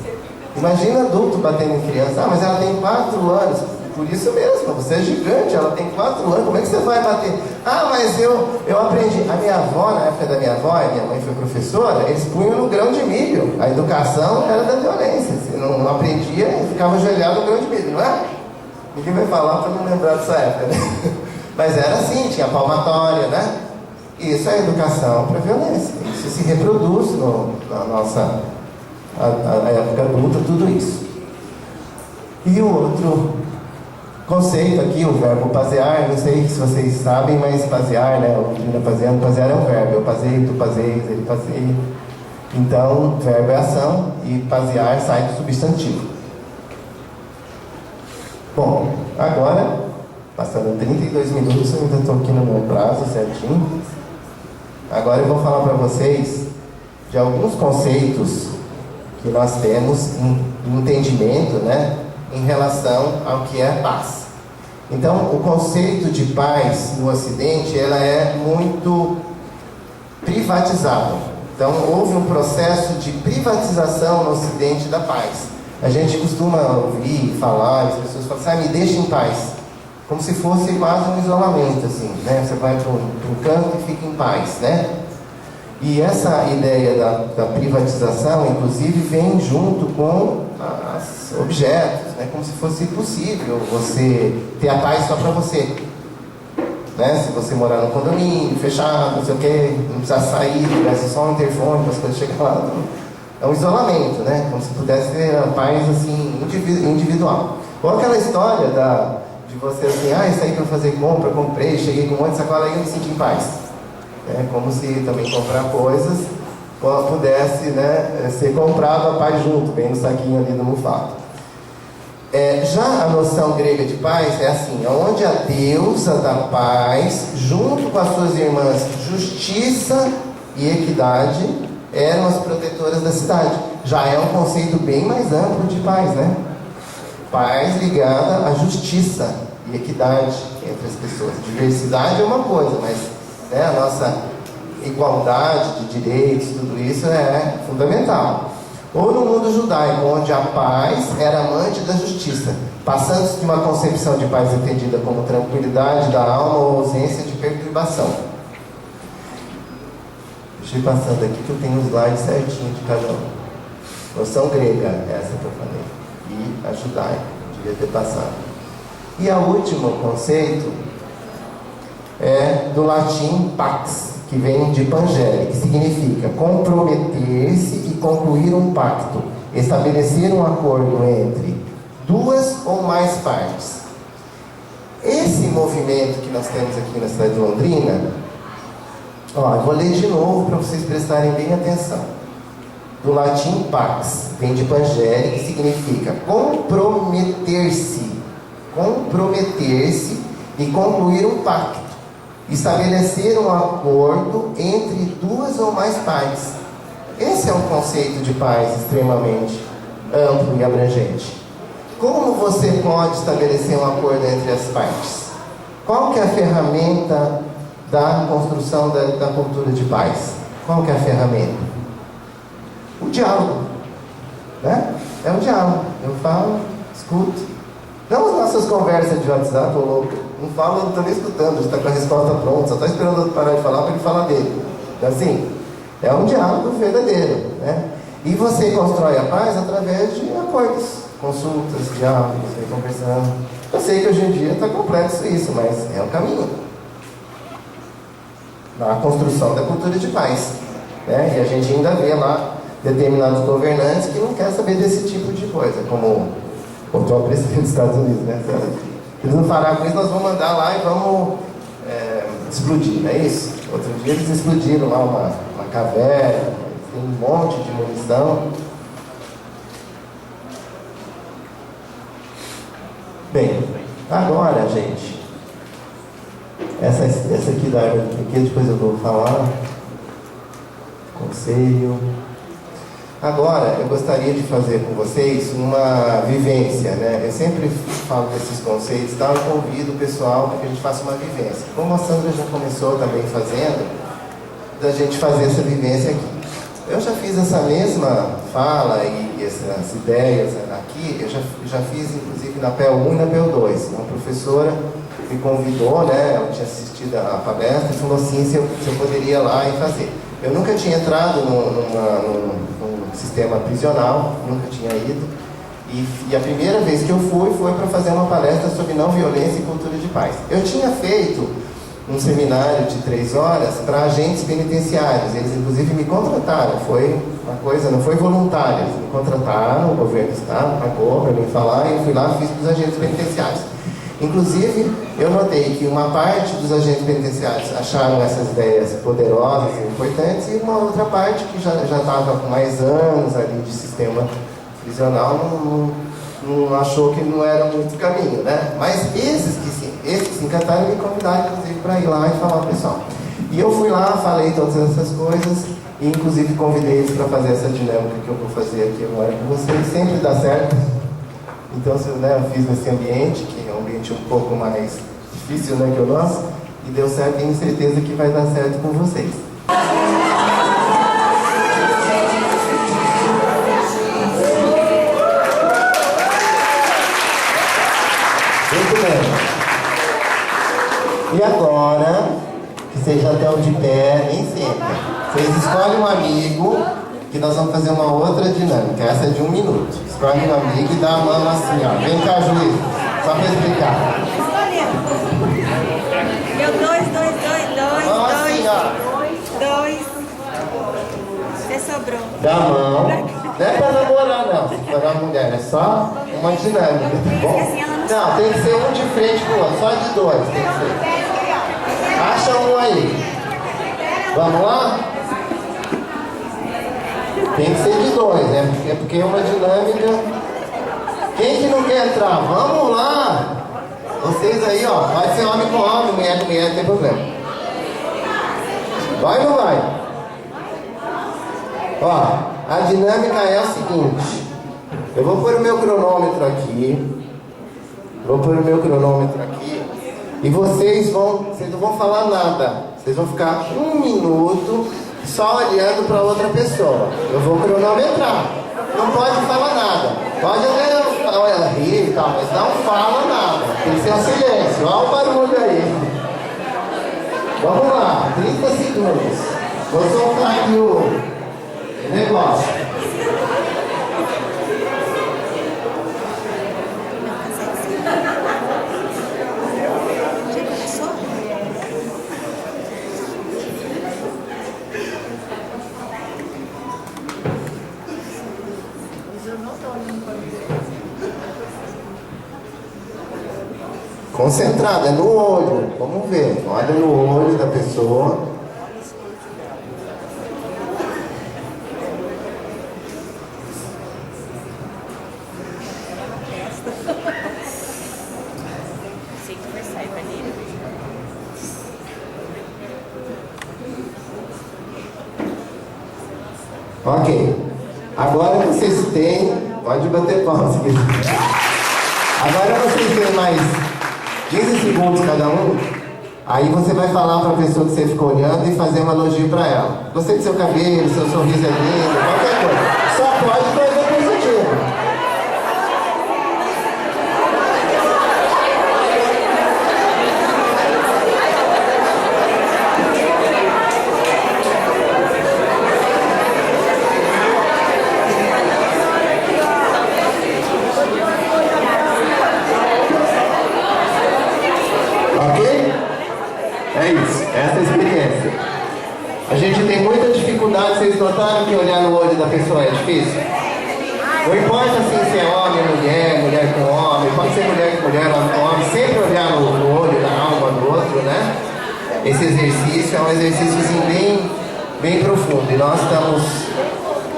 Imagina adulto batendo em criança. Ah, mas ela tem 4 anos. Por isso mesmo, você é gigante, ela tem 4 anos, como é que você vai bater? Ah, mas eu aprendi. A minha avó, na época da minha avó, e minha mãe foi professora, eles punham no grão de milho. A educação era da violência. Você não aprendia e ficava ajoelhado no grão de milho, não é? Ninguém vai falar para não lembrar dessa época, né? Mas era assim, tinha palmatória, né? Isso é educação para violência. Isso se reproduz na nossa a época adulta, tudo isso. E o outro conceito aqui, o verbo pasear, não sei se vocês sabem, mas pasear, né? O menino paseando, pasear é um verbo. Eu pasei, tu paseias, ele paseia. Então, verbo é ação e pasear sai do substantivo. Bom, agora, passando 32 minutos, eu ainda estou aqui no meu prazo certinho. Agora eu vou falar para vocês de alguns conceitos que nós temos em entendimento, né, em relação ao que é paz. Então, o conceito de paz no Ocidente, ela é muito privatizado. Então, houve um processo de privatização no Ocidente da paz. A gente costuma ouvir, falar, as pessoas falam assim, me deixa em paz. Como se fosse quase um isolamento, assim, né? Você vai para um canto e fica em paz, né? E essa ideia da privatização, inclusive, vem junto com os objetos, né? Como se fosse impossível você ter a paz só para você. Né? Se você morar num condomínio, fechado, não sei o que, não precisa sair, tivesse só um interfone para as coisas chegarem lá. É um isolamento, né? Como se pudesse ter a paz assim, individual. Ou aquela história de você assim, saí para fazer compra, comprei, cheguei com um monte de sacola e eu me senti em paz. É como se também comprar coisas pudesse, né, ser comprado a paz junto, bem no saquinho ali do mufato. Já a noção grega de paz é assim, onde a deusa da paz, junto com as suas irmãs justiça e equidade, eram as protetoras da cidade. Já é um conceito bem mais amplo de paz, né? Paz ligada à justiça e equidade entre as pessoas. Diversidade é uma coisa, mas né, a nossa igualdade de direitos, tudo isso é fundamental. Ou no mundo judaico, onde a paz era amante da justiça, passando-se de uma concepção de paz entendida como tranquilidade da alma ou ausência de perturbação. Deixa eu ir passando aqui que eu tenho um slide certinho de cada um. Noção grega, essa que eu falei. E a judaica, devia ter passado. E o último conceito é do latim pax, que vem de pangere, que significa comprometer-se e concluir um pacto, estabelecer um acordo entre duas ou mais partes. Esse movimento que nós temos aqui na cidade de Londrina, eu vou ler de novo para vocês prestarem bem atenção. Do latim pax, vem de pangere, que significa comprometer-se e concluir um pacto, estabelecer um acordo entre duas ou mais partes. Esse é um conceito de paz extremamente amplo e abrangente. Como você pode estabelecer um acordo entre as partes? Qual que é a ferramenta da construção da cultura de paz? Qual que é a ferramenta? O diálogo, né? É o diálogo. Eu falo, escuto. Não as nossas conversas de WhatsApp, ou louco. Não fala, não estou nem escutando, já está com a resposta pronta, só está esperando eu parar de falar para ele falar dele. Então, assim, é um diálogo verdadeiro, né? E você constrói a paz através de acordos, consultas, diálogos, conversando. Eu sei que hoje em dia está complexo isso, mas é o caminho na construção da cultura de paz, né? E a gente ainda vê lá determinados governantes que não querem saber desse tipo de coisa, como o atual presidente dos Estados Unidos, né? Se eles não parar com isso, nós vamos mandar lá e vamos explodir, não é isso? Outro dia eles explodiram lá uma caverna, tem um monte de munição. Bem, agora, gente, essa aqui da árvore aqui, depois eu vou falar. Conselho. Agora, eu gostaria de fazer com vocês uma vivência, né? Eu sempre falo desses conceitos, tá? Eu convido o pessoal para que a gente faça uma vivência. Como a Sandra já começou também fazendo, da gente fazer essa vivência aqui. Eu já fiz essa mesma fala e essas ideias aqui, eu já fiz inclusive na PEL 1 e na PEL 2. Uma professora me convidou, né? Eu tinha assistido a palestra e falou assim, se eu poderia ir lá e fazer. Eu nunca tinha entrado num sistema prisional, nunca tinha ido. E a primeira vez que eu fui foi para fazer uma palestra sobre não violência e cultura de paz. Eu tinha feito um seminário de 3 horas para agentes penitenciários. Eles inclusive me contrataram, foi uma coisa, não foi voluntária. Eles me contrataram, o governo do estado pagou para mim falar, e eu fui lá e fiz para os agentes penitenciários. Inclusive, eu notei que uma parte dos agentes penitenciários acharam essas ideias poderosas e importantes, e uma outra parte que já estava com mais anos ali de sistema prisional não achou que não era muito caminho, né? Mas esses que se encantaram me convidaram, inclusive, para ir lá e falar ao pessoal. E eu fui lá, falei todas essas coisas, e inclusive convidei eles para fazer essa dinâmica que eu vou fazer aqui agora com vocês. Sempre dá certo. Então, né, eu fiz nesse ambiente, que é um ambiente um pouco mais difícil, né, que o nosso, e deu certo, tenho certeza que vai dar certo com vocês. Muito bem. E agora, que vocês já estão de pé, nem sempre. Vocês escolhem um amigo, que nós vamos fazer uma outra dinâmica. Essa é de 1 minuto. Escolhe um amigo e dá a mão assim, ó. Vem cá, juiz. Só para explicar. Deu 2, 2, 2, 2, Mão assim, ó. 2. Você sobrou. Dá a mão. Não é para namorar, não. Se for uma mulher, é só uma dinâmica, tá bom? Não, tem que ser um de frente pro outro. Só de 2 tem que ser. Acha um aí. Vamos lá? Tem que ser de 2, né? Porque é uma dinâmica. Quem que não quer entrar? Vamos lá! Vocês aí, ó. Vai ser homem com homem, mulher com mulher, não tem problema. Vai ou não vai? Ó, a dinâmica é o seguinte. Eu vou pôr o meu cronômetro aqui. E vocês não vão falar nada. Vocês vão ficar 1 minuto só olhando para outra pessoa. Eu vou cronometrar. Não pode falar nada. Pode até rir e tal, mas não fala nada. Tem que ser um silêncio. Olha o barulho aí. Vamos lá, 30 segundos. Vou soltar aqui o negócio. Concentrada, é no olho. Vamos ver. Olha no olho da pessoa. Ok. Agora vocês têm... Pode bater palmas. Agora vocês têm mais 15 segundos cada um. Aí você vai falar para a pessoa que você ficou olhando e fazer um elogio para ela. Gostei do seu cabelo, seu sorriso é lindo, qualquer coisa. Só pode coisa positiva. É isso, essa é a experiência. A gente tem muita dificuldade, vocês notaram que olhar no olho da pessoa é difícil? Não importa assim se é homem ou mulher, mulher com homem, pode ser mulher com mulher, homem com homem, sempre olhar no olho, na alma do outro, né? Esse exercício é um exercício assim, bem profundo. E nós estamos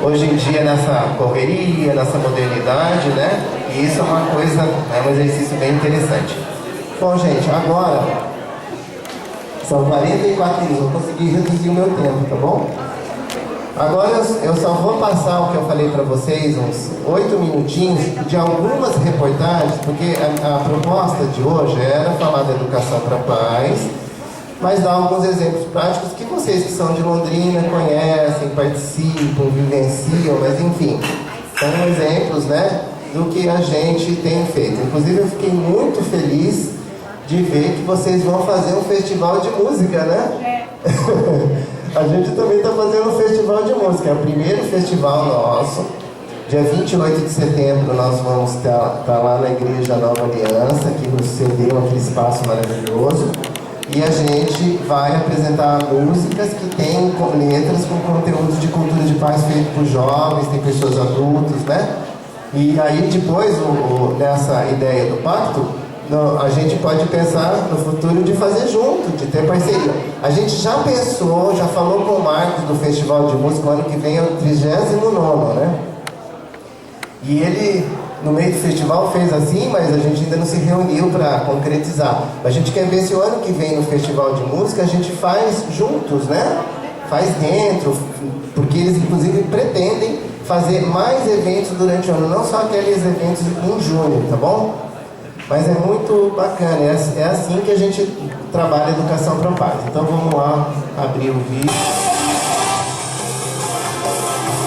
hoje em dia nessa correria, nessa modernidade, né? E isso é uma coisa, é um exercício bem interessante. Bom, gente, agora... São 44 minutos, vou conseguir reduzir o meu tempo, tá bom? Agora eu só vou passar o que eu falei para vocês, uns 8 minutinhos, de algumas reportagens, porque a proposta de hoje era falar da educação para pais, mas dar alguns exemplos práticos que vocês que são de Londrina conhecem, participam, vivenciam, mas enfim, são exemplos, né, do que a gente tem feito. Inclusive eu fiquei muito feliz de ver que vocês vão fazer um festival de música, né? A gente também está fazendo um festival de música. É o primeiro festival nosso. Dia 28 de setembro nós vamos estar lá na Igreja Nova Aliança, que nos cedeu aquele espaço maravilhoso. E a gente vai apresentar músicas que têm letras com conteúdos de cultura de paz feito por jovens, tem pessoas adultas, né? E aí depois, nessa ideia do pacto, a gente pode pensar no futuro de fazer junto, de ter parceria. A gente já pensou, já falou com o Marcos do Festival de Música, o ano que vem é o 39º, né? E ele no meio do festival fez assim, mas a gente ainda não se reuniu para concretizar. A gente quer ver se o ano que vem no festival de música a gente faz juntos, né? Faz dentro, porque eles inclusive pretendem fazer mais eventos durante o ano, não só aqueles eventos em junho, tá bom? Mas é muito bacana, é assim que a gente trabalha a educação para a paz. Então vamos lá abrir o vídeo.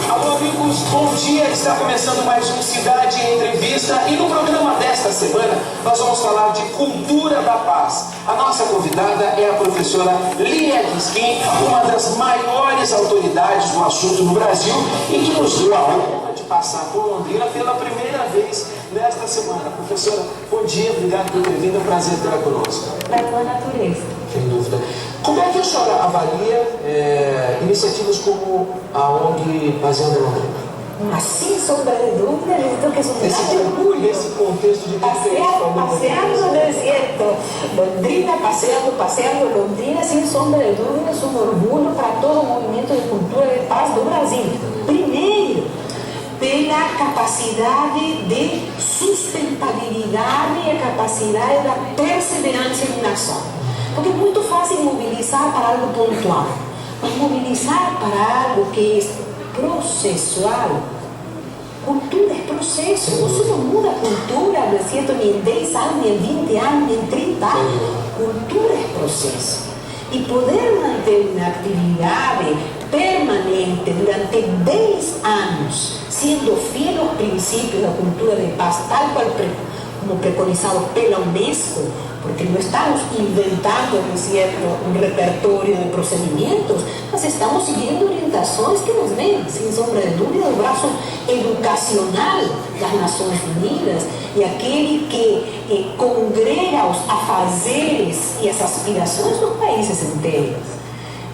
Alô amigos, bom dia, está começando mais um Cidade em Entrevista e no programa desta semana nós vamos falar de cultura da paz. A nossa convidada é a professora Lia Guisquim, uma das maiores autoridades do assunto no Brasil e que nos deu a honra de passar por Londrina pela primeira vez nesta semana. Professora, bom dia, obrigado por ter vindo, é um prazer tê-la conosco. Da tua natureza. Sem dúvida. Como é que a senhora avalia iniciativas como a ONG Paseando Londrina? Sem sombra de dúvida, acredito que es un gran orgulho. Nesse contexto de Paseando no deserto, Londrina, paseando Londrina, sem sombra de dúvida, es un orgulho para todo o movimento de cultura de paz do Brasil. Primeiro, pela capacidade de sustentabilidade e a capacidade da perseverança em uma ação. Porque é muito fácil mobilizar para algo pontual, mas mobilizar para algo que é processual. Cultura é processo. Você não muda a cultura, não é certo, nem em 10 anos, nem em 20 anos, nem em 30 anos. Cultura é processo. E poder manter uma atividade permanente durante 10 anos, sendo fiel aos princípios da cultura de paz, tal qual como preconizado pela Unesco, porque não estamos inventando, não é certo, um repertório de procedimentos, mas estamos seguindo orientações que nos vêm, sem sombra de dúvida, do braço educacional das Nações Unidas e aquele que congrega os afazeres e as aspirações dos países inteiros.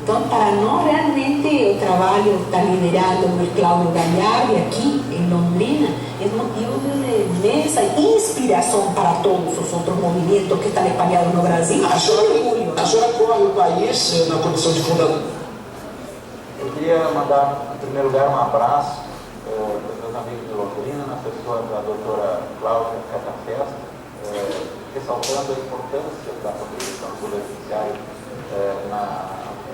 Então, para nós, realmente, o trabalho está liderado por Cláudio Galhardi aqui em Londrina, é motivo de imensa inspiração para todos os outros movimentos que estão espalhados no Brasil. A senhora corre o país na condição de fundadora. Eu queria mandar, em primeiro lugar, um abraço para os meus amigos de Londrina, na pessoa da doutora Cláudia Catafesta, ressaltando a importância da contribuição do Poder Judiciário na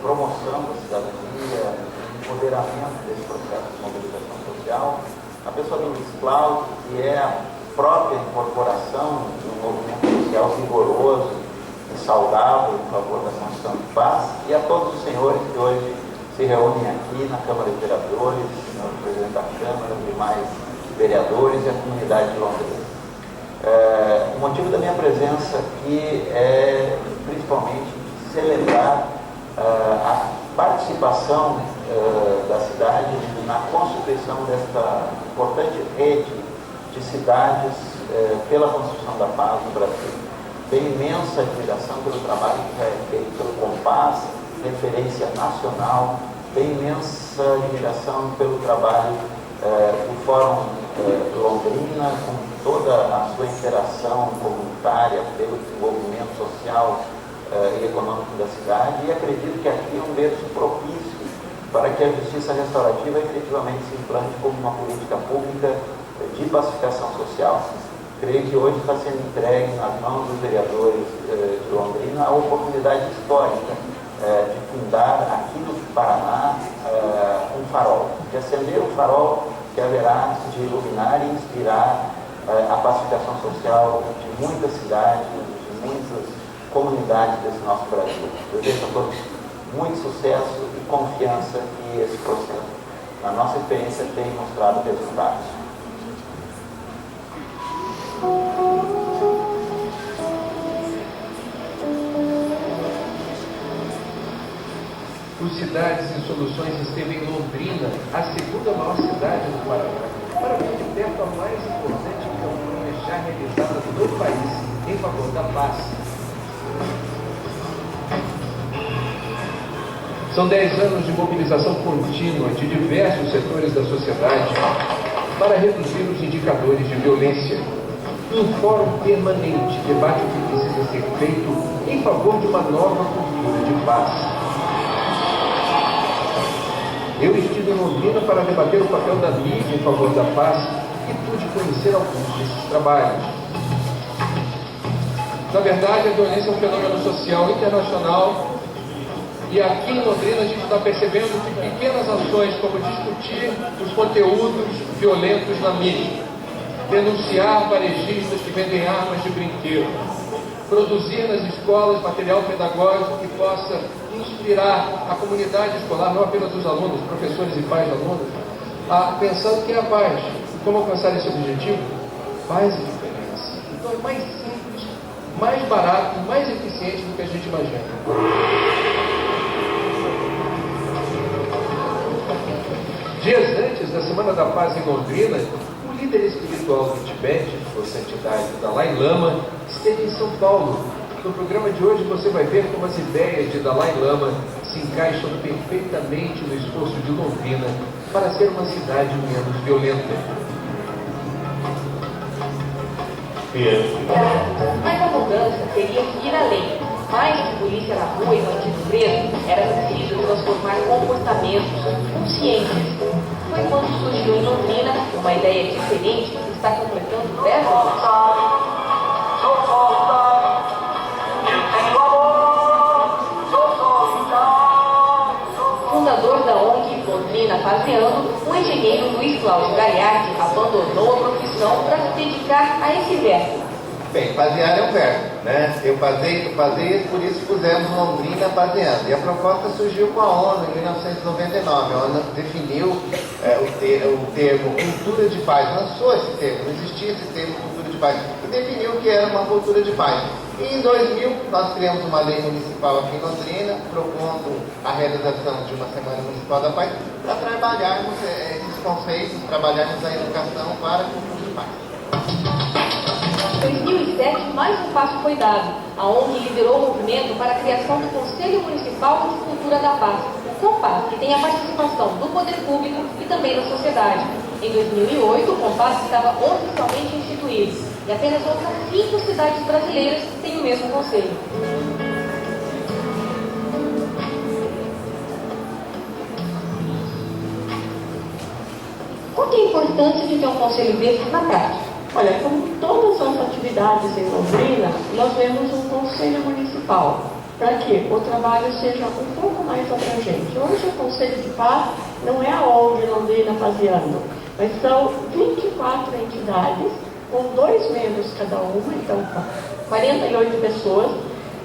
promoção da cidadania, empoderamento desse processo de mobilização social. A pessoa do Luiz Cláudio, que é a própria incorporação de um movimento social vigoroso e saudável em favor da construção de paz, e a todos os senhores que hoje se reúnem aqui na Câmara de Vereadores, no presidente da Câmara, os demais vereadores e a comunidade de Londrina. O motivo da minha presença aqui é principalmente celebrar a participação da cidade na constituição desta importante rede de cidades pela construção da paz no Brasil. Tenho imensa admiração pelo trabalho que já é feito pelo Compass, referência nacional. Tenho imensa admiração pelo trabalho do Fórum Londrina, com toda a sua interação comunitária, pelo desenvolvimento social e econômico da cidade, e acredito que aqui é um berço propício para que a justiça restaurativa efetivamente se implante como uma política pública de pacificação social. Creio que hoje está sendo entregue nas mãos dos vereadores de Londrina a oportunidade histórica de fundar aqui no Paraná um farol, de acender um farol que haverá de iluminar e inspirar a pacificação social de muitas cidades, de muitas comunidades desse nosso Brasil. Eu desejo a todos muito sucesso e confiança que esse processo, na nossa experiência, tem mostrado resultados. Por Cidades e Soluções esteve em Londrina, a segunda maior cidade do Paraná, para ver de perto a mais importante campanha já realizada no país em favor da paz. São 10 anos de mobilização contínua de diversos setores da sociedade para reduzir os indicadores de violência. Um fórum permanente debate o que precisa ser feito em favor de uma nova cultura de paz. Eu estive em Londrina para debater o papel da mídia em favor da paz que pude conhecer alguns desses trabalhos. Na verdade, a violência é um fenômeno social internacional e aqui em Londrina a gente está percebendo que pequenas ações como discutir os conteúdos violentos na mídia, denunciar varejistas que vendem armas de brinquedo, produzir nas escolas material pedagógico que possa inspirar a comunidade escolar, não apenas os alunos, professores e pais de alunos, pensando que é a paz. E como alcançar esse objetivo? Paz e diferença. Então é mais simples, mais barato, mais eficiente do que a gente imagina. Dias antes da Semana da Paz em Londrina, o líder espiritual do Tibete, sua santidade Dalai Lama, esteve em São Paulo. No programa de hoje você vai ver como as ideias de Dalai Lama se encaixam perfeitamente no esforço de Londrina para ser uma cidade menos violenta. Mas a mudança teria que ir além. Mais que polícia na rua e bandido preso, era preciso transformar comportamentos, consciências. Foi quando surgiu em Londrina uma ideia diferente que está completando 10 anos. Fundador da ONG Londrina Paseando, o engenheiro Luiz Cláudio Gagliardi abandonou a profissão para se dedicar a esse verbo. Bem, pasear é um verbo, né? Eu pasei, por isso pusemos Londrina Paseando. E a proposta surgiu com a ONU em 1999. A ONU definiu o termo cultura de paz. Lançou esse termo, não existia esse termo cultura de paz. E definiu que era uma cultura de paz. E em 2000, nós criamos uma lei municipal aqui em Londrina, propondo a realização de uma Semana Municipal da Paz, para trabalharmos esses conceitos, trabalharmos a educação para a cultura de paz. Em 2007, mais um passo foi dado. A ONG liderou o movimento para a criação do Conselho Municipal de Cultura da Paz, o COMPAS, que tem a participação do poder público e também da sociedade. Em 2008, o COMPAS estava oficialmente instituído e apenas outras 5 cidades brasileiras têm o mesmo conselho. Qual que é a importância de ter um conselho desse na prática? Olha, como todas as atividades em Londrina, nós vemos um conselho municipal, para que o trabalho seja um pouco mais abrangente. Hoje o Conselho de Paz não é a ONG Londrina Paseando, mas são 24 entidades, com 2 membros cada uma, então 48 pessoas,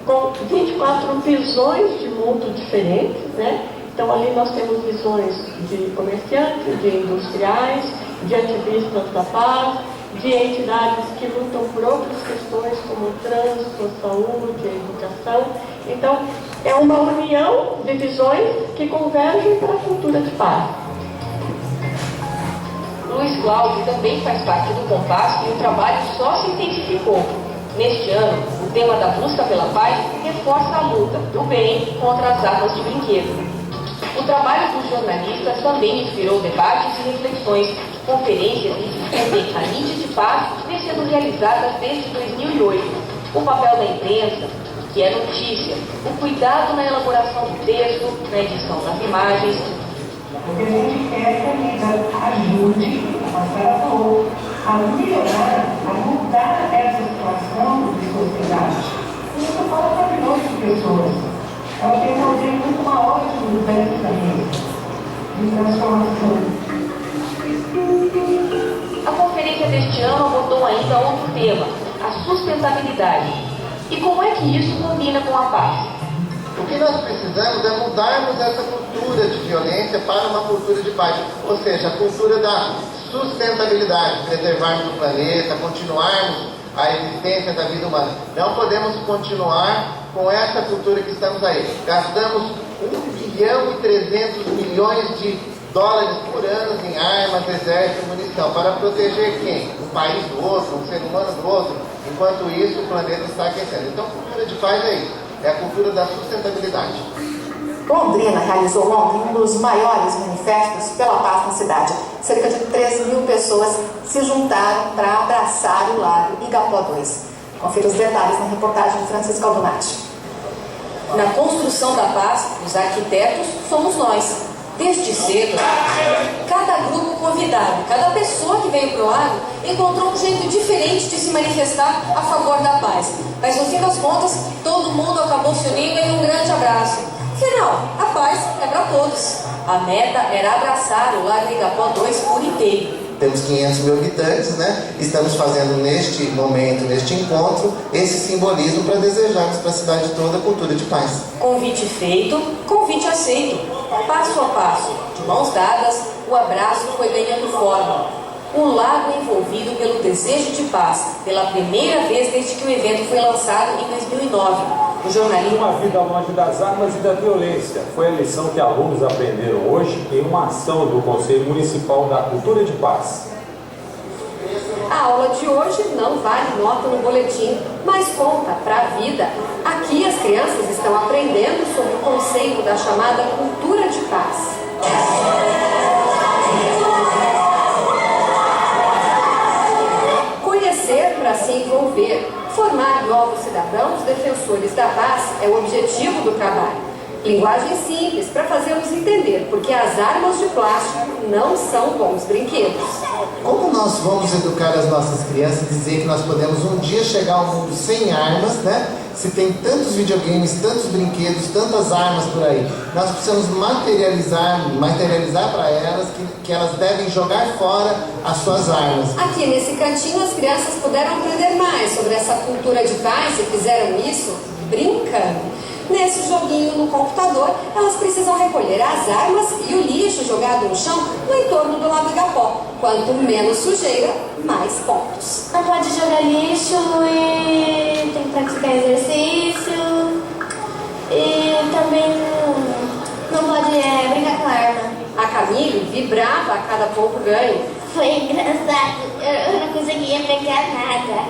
com 24 visões de mundo diferentes, né? Então ali nós temos visões de comerciantes, de industriais, de ativistas da paz, de entidades que lutam por outras questões como o trânsito, a saúde, a educação. Então, é uma união de visões que convergem para a cultura de paz. Luiz Cláudio também faz parte do COMPAS e o trabalho só se intensificou. Neste ano, o tema da busca pela paz reforça a luta do bem contra as armas de brinquedo. O trabalho dos jornalistas também inspirou debates e reflexões. Conferências que discutem a mídia de paz vem sendo realizadas desde 2008. O papel da imprensa, que é notícia, o cuidado na elaboração do texto, na edição das imagens. O que a gente quer que a vida ajude, a senhora falou, a melhorar, a mudar essa situação de sociedade. Isso fala para milhões de pessoas. Ela tem um poder muito maior de pensamento, de transformação. A conferência deste ano abordou ainda outro tema, a sustentabilidade. E como é que isso combina com a paz? O que nós precisamos é mudarmos essa cultura de violência para uma cultura de paz. Ou seja, a cultura da sustentabilidade, preservarmos o planeta, continuarmos a existência da vida humana. Não podemos continuar com essa cultura que estamos aí. Gastamos 1,3 bilhão de dólares por ano em armas, exército e munição. Para proteger quem? Um país do outro, um ser humano do outro. Enquanto isso, o planeta está aquecendo. Então, a cultura de paz é isso. É a cultura da sustentabilidade. Londrina realizou ontem um dos maiores manifestos pela paz na cidade. Cerca de 3.000 pessoas se juntaram para abraçar o lago Igapó 2. Confira os detalhes na reportagem de Francisco Aldunati. Na construção da paz, os arquitetos somos nós. Desde cedo, cada grupo convidado, cada pessoa que veio para o lago encontrou um jeito diferente de se manifestar a favor da paz. Mas no fim das contas, todo mundo acabou se unindo em um grande abraço. Afinal, a paz é para todos. A meta era abraçar o Lago Igapó 2 por inteiro. Temos 500 mil habitantes, né? Estamos fazendo neste momento, neste encontro, esse simbolismo para desejarmos para a cidade toda a cultura de paz. Convite feito, convite aceito. Passo a passo, de mãos dadas, o abraço foi ganhando forma. Um lago envolvido pelo desejo de paz, pela primeira vez desde que o evento foi lançado em 2009. O jornalismo... Uma vida longe das armas e da violência foi a lição que alunos aprenderam hoje em uma ação do Conselho Municipal da Cultura de Paz. A aula de hoje não vale nota no boletim, mas conta para a vida. Aqui as crianças estão aprendendo sobre o conceito da chamada cultura de paz. Conhecer para se envolver, formar novos cidadãos defensores da paz é o objetivo do trabalho. Linguagem simples para fazermos entender, porque as armas de plástico não são bons brinquedos. Como nós vamos educar as nossas crianças e dizer que nós podemos um dia chegar ao mundo sem armas, né? Se tem tantos videogames, tantos brinquedos, tantas armas por aí. Nós precisamos materializar para elas que elas devem jogar fora as suas armas. Aqui nesse cantinho as crianças puderam aprender mais sobre essa cultura de paz e fizeram isso brincando. Nesse joguinho no computador, elas precisam recolher as armas e o lixo jogado no chão no entorno do Lago Igapó. Quanto menos sujeira, mais pontos. Não pode jogar lixo e tem que praticar exercício. E também não pode brincar com arma. A Camille vibrava a cada ponto ganho. Foi engraçado, eu não conseguia pegar nada.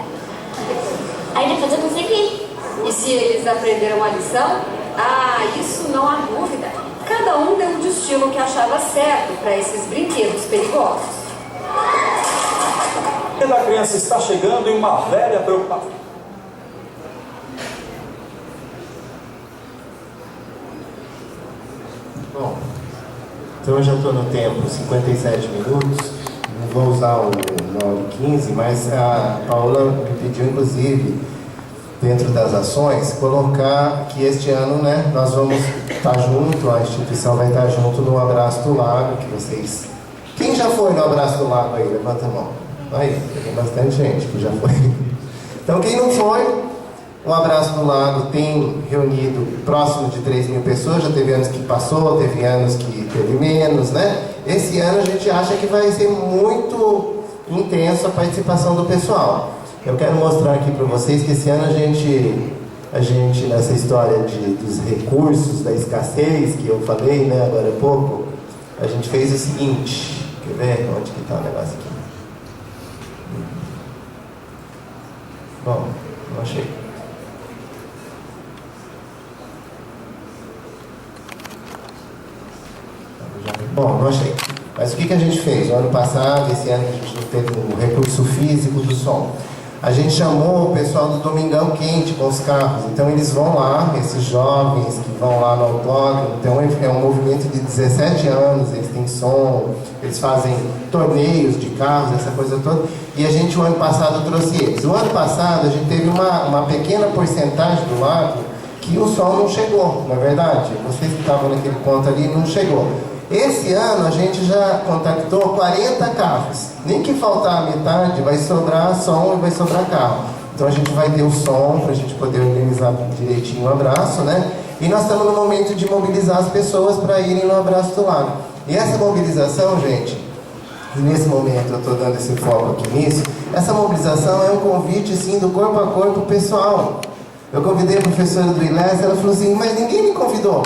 Aí depois eu consegui. E se eles aprenderam a lição? Ah, isso não há dúvida. Cada um deu um destino que achava certo para esses brinquedos perigosos. O dia da criança está chegando e uma velha preocupação. Bom, então eu já estou no tempo 57 minutos. Não vou usar o 9:15, mas a Paula me pediu, inclusive, dentro das ações, colocar que este ano, né, nós vamos estar junto, a instituição vai estar junto no Abraço do Lago, que vocês... Quem já foi no Abraço do Lago aí? Levanta a mão. Aí, tem bastante gente que já foi. Então, quem não foi, o Abraço do Lago tem reunido próximo de 3 mil pessoas, já teve anos que passou, teve anos que teve menos, né? Esse ano a gente acha que vai ser muito intenso a participação do pessoal. Eu quero mostrar aqui para vocês que esse ano a gente nessa história dos recursos, da escassez que eu falei, né, agora há pouco, a gente fez o seguinte. Quer ver? Onde que está o negócio aqui? Bom, não achei. Bom, não achei. Mas o que a gente fez? No ano passado, esse ano a gente não teve um recurso físico do som. A gente chamou o pessoal do Domingão Quente com os carros. Então eles vão lá, esses jovens que vão lá no autódromo. Então é um movimento de 17 anos, eles têm som, eles fazem torneios de carros, essa coisa toda. E a gente, o ano passado, trouxe eles. O ano passado a gente teve uma pequena porcentagem do lago que o som não chegou, não é verdade? Vocês que estavam naquele ponto ali, não chegou. Esse ano a gente já contactou 40 carros. Nem que faltar a metade, vai sobrar som e vai sobrar carro. Então a gente vai ter o som para a gente poder organizar direitinho o abraço, né? E nós estamos no momento de mobilizar as pessoas para irem no Abraço do Lago. E essa mobilização, gente, e nesse momento eu estou dando esse foco aqui nisso, essa mobilização é um convite assim do corpo a corpo pessoal. Eu convidei a professora do ILES, ela falou assim, mas ninguém me convidou.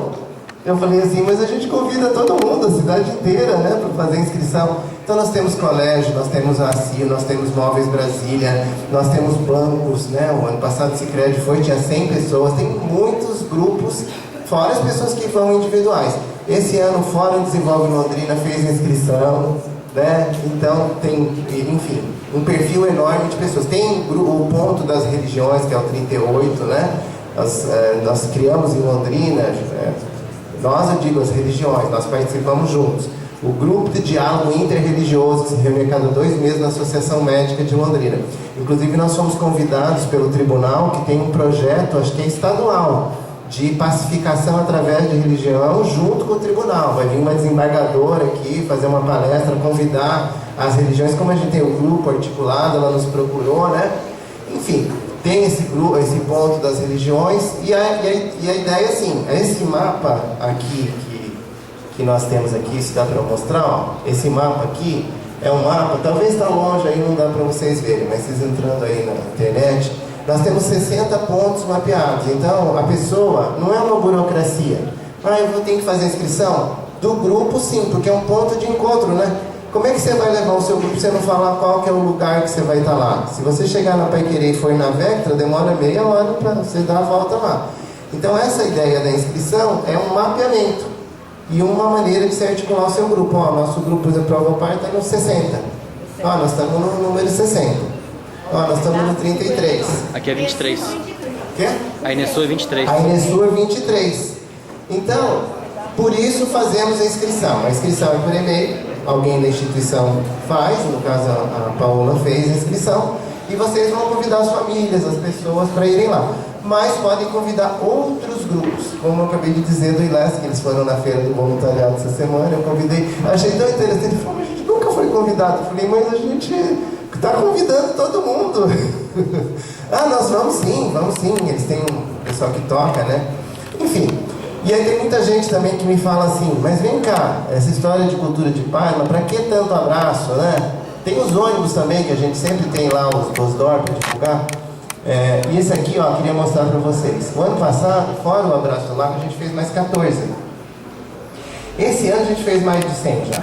Eu falei assim, mas a gente convida todo mundo, a cidade inteira, né, para fazer inscrição. Então nós temos colégio, nós temos a ACIO, nós temos Móveis Brasília, nós temos bancos, né, o ano passado o Sicredi tinha 100 pessoas, tem muitos grupos, fora as pessoas que vão individuais. Esse ano o Fórum Desenvolve Londrina fez inscrição, né, então tem, enfim, um perfil enorme de pessoas. Tem o ponto das religiões, que é o 38, né, nós criamos em Londrina, Nós, eu digo, as religiões, nós participamos juntos. O grupo de diálogo interreligioso que se reúne a cada 2 meses na Associação Médica de Londrina. Inclusive, nós fomos convidados pelo tribunal, que tem um projeto, acho que é estadual, de pacificação através de religião junto com o tribunal. Vai vir uma desembargadora aqui fazer uma palestra, convidar as religiões, como a gente tem o grupo articulado, ela nos procurou, né? Enfim, tem esse grupo, esse ponto das religiões, e a ideia é assim, esse mapa aqui que nós temos aqui, se dá para mostrar, ó, esse mapa aqui é um mapa, talvez está longe aí, não dá para vocês verem, mas vocês entrando aí na internet, nós temos 60 pontos mapeados. Então, a pessoa não é uma burocracia. Eu vou ter que fazer a inscrição? Do grupo, sim, porque é um ponto de encontro, né? Como é que você vai levar o seu grupo se você não falar qual que é o lugar que você vai estar lá? Se você chegar na Pai Querer e for na Vectra, demora meia hora para você dar a volta lá. Então, essa ideia da inscrição é um mapeamento e uma maneira de se articular o seu grupo. Nosso grupo, por exemplo, Prova Par está no 60. Nós estamos no número 60. Nós estamos no 33. Aqui é 23. Quê? A Inesul é 23. A Inesul é 23. Então, por isso fazemos a inscrição. A inscrição é por e-mail. Alguém da instituição faz, no caso a Paola fez a inscrição. E vocês vão convidar as famílias, as pessoas para irem lá. Mas podem convidar outros grupos. Como eu acabei de dizer do ILES, que eles foram na feira do voluntariado essa semana. Eu convidei, achei tão interessante. Ele falou, mas a gente nunca foi convidado. Eu falei, mas a gente está convidando todo mundo. Nós vamos sim. Eles têm um pessoal que toca, né? Enfim. E aí tem muita gente também que me fala assim, mas vem cá, essa história de cultura de paz, mas para que tanto abraço, né? Tem os ônibus também, que a gente sempre tem lá, os DOR para divulgar. E esse aqui, ó, eu queria mostrar para vocês. O ano passado, fora o Abraço do Lago, a gente fez mais 14. Esse ano a gente fez mais de 100 já.